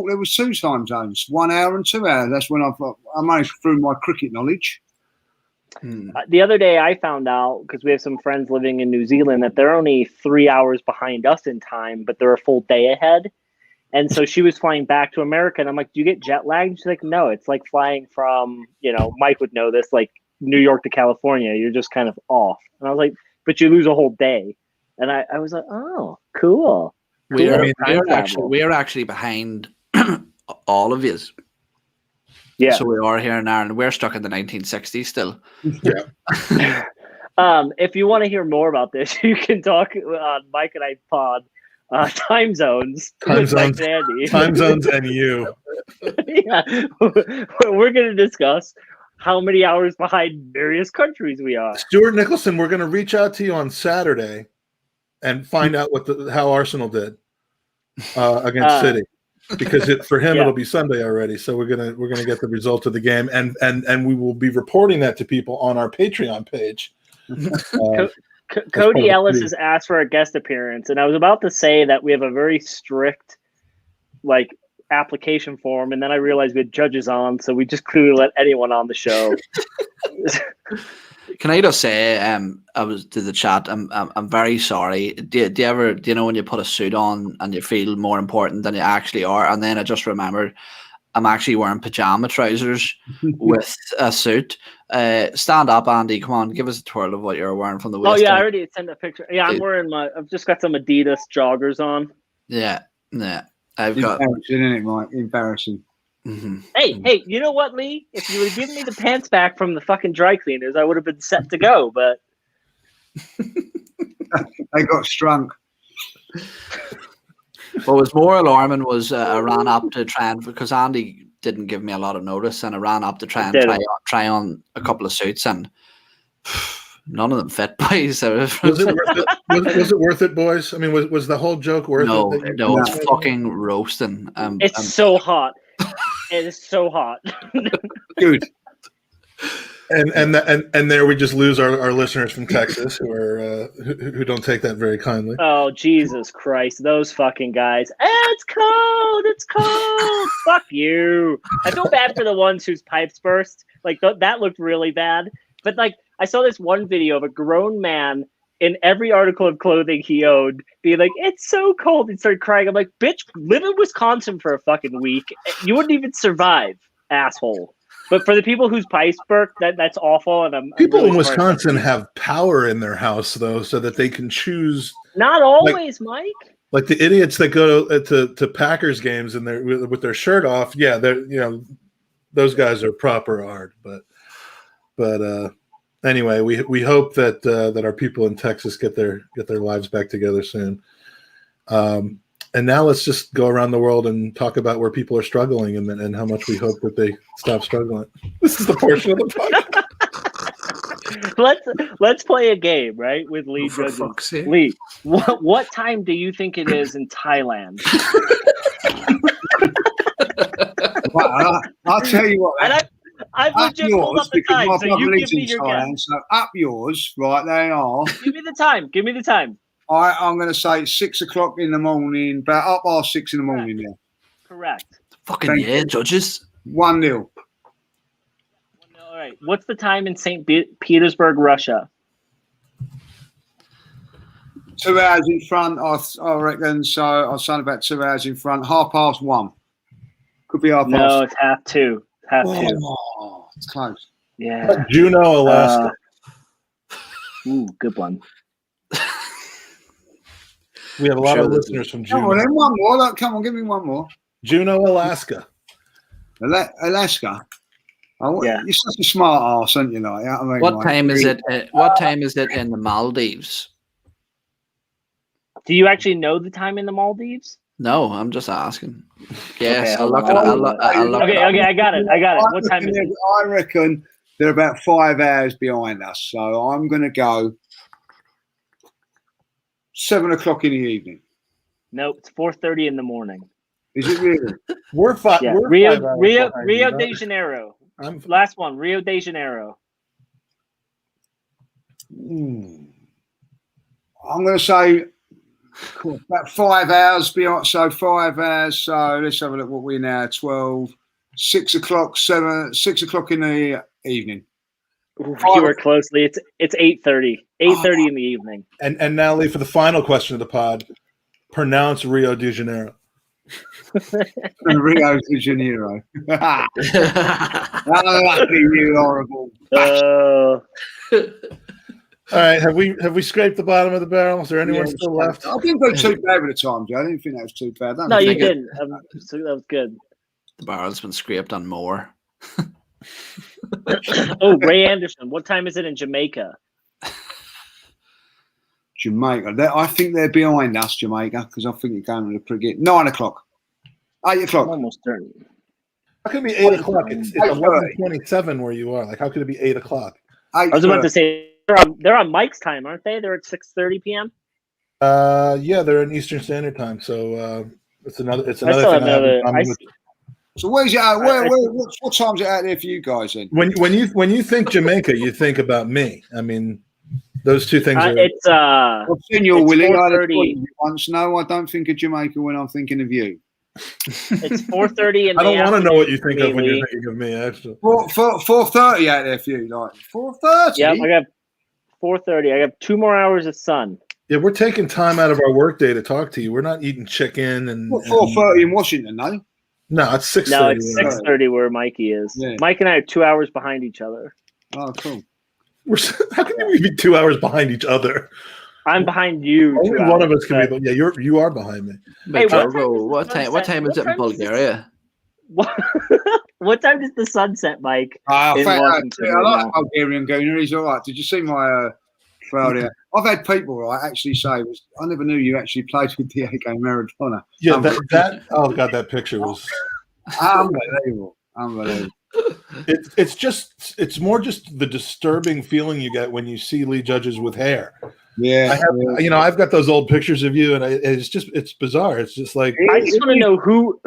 there was 2 time zones, 1 hour and 2 hours. That's when I managed through my cricket knowledge. The other day I found out, because we have some friends living in New Zealand, that they're only 3 hours behind us in time, but they're a full day ahead. And so she was flying back to America, and I'm like, do you get jet lag? And she's like, no, it's like flying from, Mike would know this, like New York to California. You're just kind of off. And I was like, but you lose a whole day. And I was like, oh, cool. We are actually behind all of you. Yeah. So we are here in Ireland. We're stuck in the 1960s still. Yeah. If you want to hear more about this, you can talk on Mike and I pod time zones. Time zones and you. Yeah. We're going to discuss how many hours behind various countries we are. Stuart Nicholson, we're going to reach out to you on Saturday and find out how Arsenal did against City, because for him it'll be Sunday already. So we're gonna get the result of the game, and we will be reporting that to people on our Patreon page. Cody Ellis has asked for a guest appearance, and I was about to say that we have a very strict application form, and then I realized we had judges on, so we just couldn't let anyone on the show. Can I just say, I was to the chat. I'm very sorry. Do you know when you put a suit on and you feel more important than you actually are? And then I just remembered I'm actually wearing pajama trousers with a suit. Stand up, Andy. Come on, give us a twirl of what you're wearing from the waist. Oh yeah, I already sent a picture. Yeah, I'm wearing I've just got some Adidas joggers on. Yeah. I've got. Embarrassing, isn't it, Mike? Embarrassing. Mm-hmm. Hey, you know what, Lee? If you would have given me the pants back from the fucking dry cleaners, I would have been set to go, but I got strung. What was more alarming was I ran up to try and, because Andy didn't give me a lot of notice, and I ran up to try and try on a couple of suits, and none of them fit, boys. Was it worth it? Was it worth it, boys? I mean, was the whole joke worth it? No, it's fucking roasting. It's so hot. It is so hot. Good. And there we just lose our listeners from Texas who are who don't take that very kindly. Oh, Jesus Christ. Those fucking guys. It's cold. It's cold. Fuck you. I feel bad for the ones whose pipes burst. Like, that looked really bad. But, like, I saw this one video of a grown man in every article of clothing he owned being like, it's so cold. And started crying. I'm like, bitch, live in Wisconsin for a fucking week. You wouldn't even survive, asshole. But for the people whose pipes burst, that's awful. And people really in Wisconsin have power in their house, though, so that they can choose. Not always, Mike. Like the idiots that go to Packers games and they're with their shirt off. Yeah, they're those guys are proper art. But anyway, we hope that our people in Texas get their lives back together soon. And now let's just go around the world and talk about where people are struggling and how much we hope that they stop struggling. This is the portion of the podcast. Let's play a game, right? With Lee judges. Lee, what time do you think it is in Thailand? Well, I'll tell you what. And I've legit pulled up the time, so you give me your guess. So up yours, right? They are. Give me the time. Give me the time. I'm going to say 6 o'clock in the morning, about 6:30 in the morning. Yeah. Correct. Fucking yeah, judges. 1-0. All right. What's the time in St. Petersburg, Russia? 2 hours in front, I reckon. So I'll say about 2 hours in front. 1:30. Could be 1:30. No, it's 2:30. 2:30. Oh, it's close. Yeah. Juneau, Alaska. Ooh, good one. We have a lot of listeners from Juneau. Come on, then one more. Look, come on, give me one more. Juneau, Alaska. Alaska. Oh, yeah. You're such a smart arse, aren't you? Like, I mean, what time is it? What time is it in the Maldives? Do you actually know the time in the Maldives? No, I'm just asking. Yes, Okay, I'll look it up. Okay, I got it. What time is it? I reckon they're about 5 hours behind us. So I'm going to go 7 o'clock in the evening. Nope, it's 4:30 in the morning. Is it really? We're five. Yeah. We're Rio 5 hours behind you, de Janeiro. I'm Last one, Rio de Janeiro. I'm going to say about 5 hours beyond. So 5 hours. So let's have a look. What we're now 12, 6 o'clock, 6 o'clock in the evening. Ooh, you were closely. It's 8:30. 8:30 in the evening. And now, Lee, for the final question of the pod, pronounce Rio de Janeiro. Rio de Janeiro. You horrible. All right, have we scraped the bottom of the barrel? Is there anyone still left? I didn't go too bad with the time, Joe. I didn't think that was too bad. No, you didn't. So that was good. The barrel's been scraped on more. Oh, Ray Anderson. What time is it in Jamaica? Jamaica. I think they're behind us, Jamaica, because I think they're going to the cricket. 9 o'clock. 8 o'clock. Almost 30. How could it be 8 o'clock? It's 11:27 where you are. Like, how could it be 8 o'clock? I was about to say they're on Mike's time, aren't they? They're at 6:30 p.m. Yeah, they're in Eastern Standard Time, so it's another thing. So where's it out? What time's it out there for you guys then? When you think Jamaica, you think about me. I mean, those two things are. I've seen your Willie. Once. No, I don't think of Jamaica when I'm thinking of you. It's 4:30 in I don't want to know what you think of when you're thinking of me. Actually, 4:30 out there for you, like 4:30. Yeah, I got 4:30. I got 2 more hours of sun. Yeah, we're taking time out of our workday to talk to you. We're not eating chicken and. 4:30 in Washington, no. No, it's 6:30. No, it's 6:30 where Mikey is. Yeah. Mike and I are 2 hours behind each other. Oh, cool. How can we be 2 hours behind each other? I'm behind you. Only one of us can be. Yeah, you are behind me. Hey, what time is it in Bulgaria? What time does the sun set, Mike? I like Bulgarian Gooner. He's all right. Did you see my there? I've had people actually say, I never knew you actually played with Diego Maradona. Yeah, oh god, that picture was unbelievable. It's more just the disturbing feeling you get when you see Lee Judges with hair. Yeah, I've got those old pictures of you, and it's bizarre. It's just like I just want to know who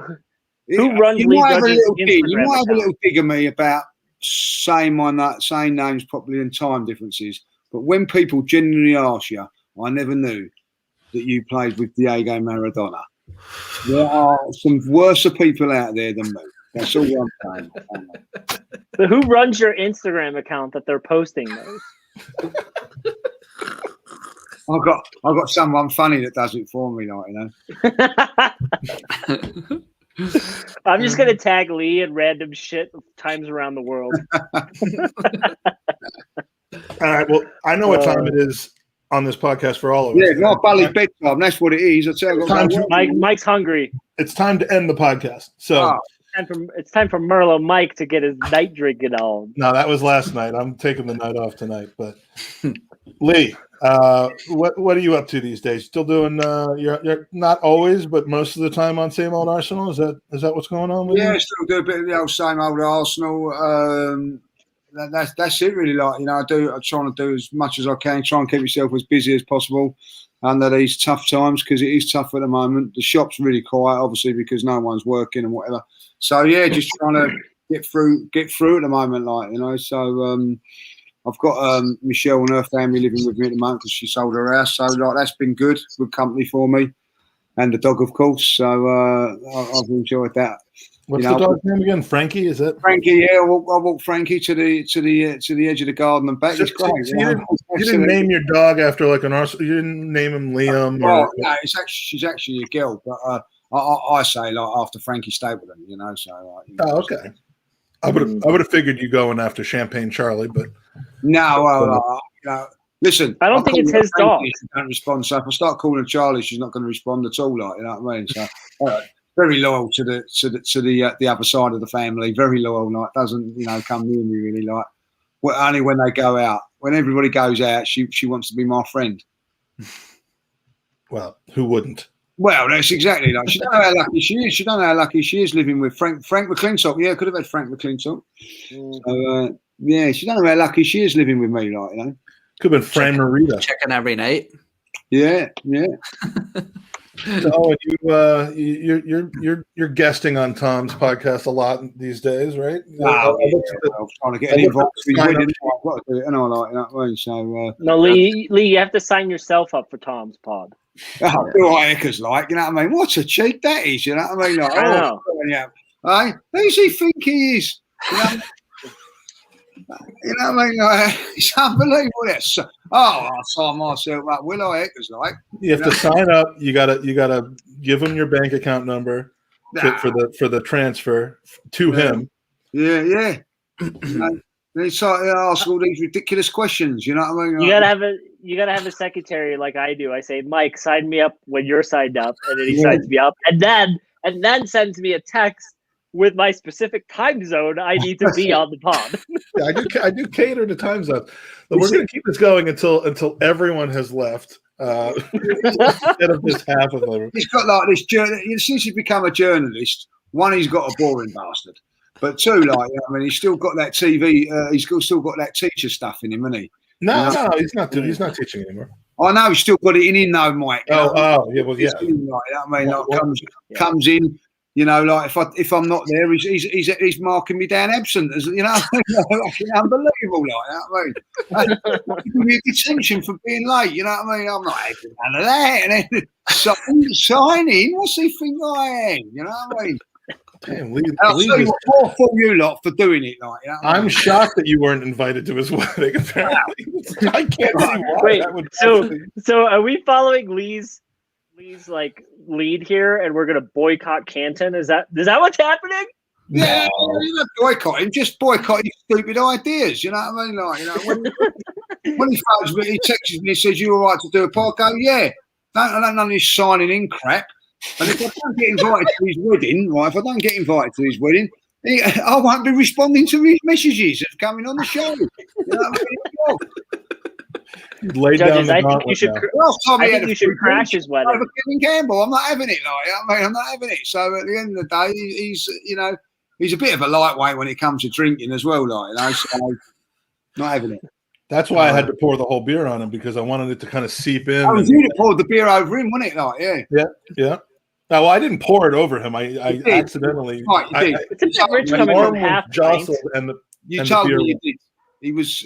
Who runs you Lee might have a Judge's little dig. You Instagram might have a account? little dig at me about saying saying names properly and time differences. But when people genuinely ask you, I never knew that you played with Diego Maradona. There are some worse people out there than me. That's all I'm saying. So who runs your Instagram account that they're posting those? I've got someone funny that does it for me, like, I'm just gonna tag Lee in random shit times around the world. All right. Well, I know what time it is on this podcast for all of us. Yeah, not Bally's bedtime. That's what it is. I tell you, Mike's hungry. It's time to end the podcast. So it's time for Merlot Mike to get his night drinking on. no, that was last night. I'm taking the night off tonight. But Lee, what are you up to these days? Still doing? You're not always, but most of the time on Same Old Arsenal. Is that what's going on with you? still do a bit of the old Same Old Arsenal. That's it, really. Like, I'm trying to do as much as I can. Try and keep myself as busy as possible under these tough times, because it is tough at the moment. The shop's really quiet, obviously, because no one's working and whatever. So yeah, just trying to get through at the moment, So I've got Michelle and her family living with me at the moment because she sold her house. So that's been good company for me, and the dog, of course. So I've enjoyed that. What's the dog's name again? Frankie, is it? Frankie, yeah. I walked Frankie to the edge of the garden and back. It's great. You didn't name your dog after like an Arsenal. You didn't name him Liam. No, she's actually a girl, but I say like after Frankie Stapleton, So. Oh, okay. I would have figured you going after Champagne Charlie, but no. Listen, I don't think it's his dog. She don't respond. So if I start calling her Charlie, she's not going to respond at all. Like, you know what I mean? So. Very loyal to the other side of the family. Very loyal, like doesn't come near me really. Like only when they go out. When everybody goes out, she wants to be my friend. Well, who wouldn't? Well, that's exactly like she don't know how lucky she is. She don't know how lucky she is living with Frank McClintock. Yeah, could have had Frank McClintock. So yeah, she don't know how lucky she is living with me. Like could have been Fran Marita. Checking every night. Yeah. So you're guesting on Tom's podcast a lot these days, right? I'm trying to get an involved. I've got to do it, and I like that. So no, Lee, you have to sign yourself up for Tom's pod. Do I Eckers like? You know what I mean? What a cheek that is. You know what I mean? Like, I know. Hey, who does he think he is? You know what I mean? Like, it's unbelievable. This. I sign myself up. Will I Eckers like? You have to sign up. You gotta give him your bank account number for the transfer to him. Yeah. They start ask all these ridiculous questions. You know what I mean? You gotta have a secretary like I do. I say, Mike, sign me up when you're signed up, and then he signs me up, and then sends me a text with my specific time zone I need to be on the pod. Yeah, I do cater to time zones. But we're going to keep this going until everyone has left. Instead of just half of them. He's got like this journey. Since he's become a journalist, one, he's got a boring bastard. But two, he's still got that TV. He's still got that teacher stuff in him, hasn't he? No, he's not. He's not teaching anymore. I know he's still got it in him, though, Mike. Yeah, well, yeah. Comes in. If I'm not there, he's marking me down absent. As unbelievable, give me a detention for being late. You know what I mean? I'm not having none of that. And then signing, what's he think I am? You know what I mean? Damn, I'll tell you what, more for you lot for doing it. I'm shocked that you weren't invited to his wedding. Apparently, I can't see why. Wait, so are we following Lee's like lead here, and we're gonna boycott Canton? Is that what's happening? Yeah, you're not boycotting, just boycott his stupid ideas. You know what I mean? When he phones me, he texts me and says, "You all right to do a pod?" I go, yeah. I don't know this signing in crap. And if I don't get invited to his wedding, right? If I don't get invited to his wedding, I won't be responding to his messages of coming on the show. You know what I mean? Judges, I think you should crash his wedding. Kevin Campbell, I'm not having it. I'm not having it. So at the end of the day, he's a bit of a lightweight when it comes to drinking as well. So not having it. That's why I had to pour the whole beer on him, because I wanted it to kind of seep in. Oh, you that poured the beer over him, wasn't it? Yeah. well, I didn't pour it over him. I accidentally. Right, you did. It's a bit rich My coming arm from was half jostled, pint. and You and told the beer me you did.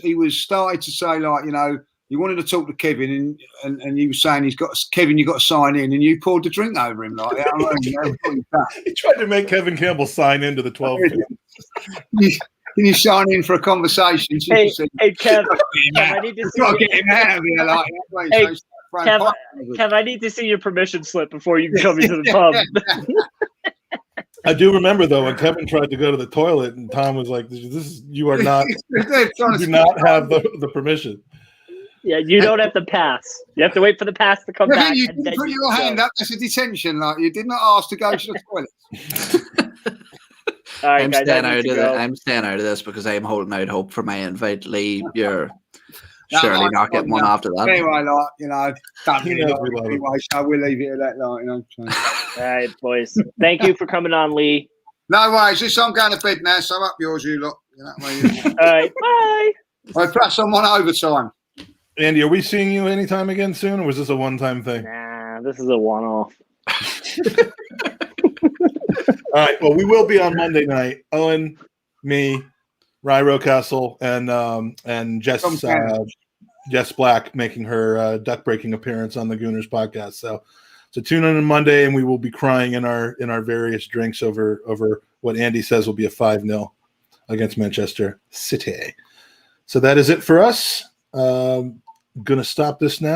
He was started to say, like, you know, you wanted to talk to Kevin, and you were saying Kevin, you got to sign in, and you poured the drink over him, like, he tried to make Kevin Campbell sign into the 12. Can you sign in for a conversation? Hey, Kev, I need to see. Get him out of here, like. Hey, Kev, I need to see your permission slip before you come into the pub. I do remember though when Kevin tried to go to the toilet and Tom was like, you are not, you do not have the permission." Yeah, you don't have to pass. You have to wait for the pass to come back. You didn't put your hand up. That's a detention. Like, you did not ask to go to the toilet. All right, I'm guys, staying out of this because I'm holding out hope for my invite. Lee, you're surely not getting one after that. Anyway, like, you know, anyway, so we'll leave it at that, like, you know. So. All right, boys. Thank you for coming on, Lee. No worries. This I'm going to bed now, so up yours, you lot. You know what I mean? All right, bye. Well, plus I'm on overtime. Andy, are we seeing you anytime again soon, or was this a one-time thing? Nah, this is a one-off. All right. Well, we will be on Monday night. Owen, me, Rye Rocastle, and Jess Black making her duck-breaking appearance on the Gooners podcast. So tune in on Monday, and we will be crying in our various drinks over what Andy says will be a 5-0 against Manchester City. So that is it for us. Going to stop this now.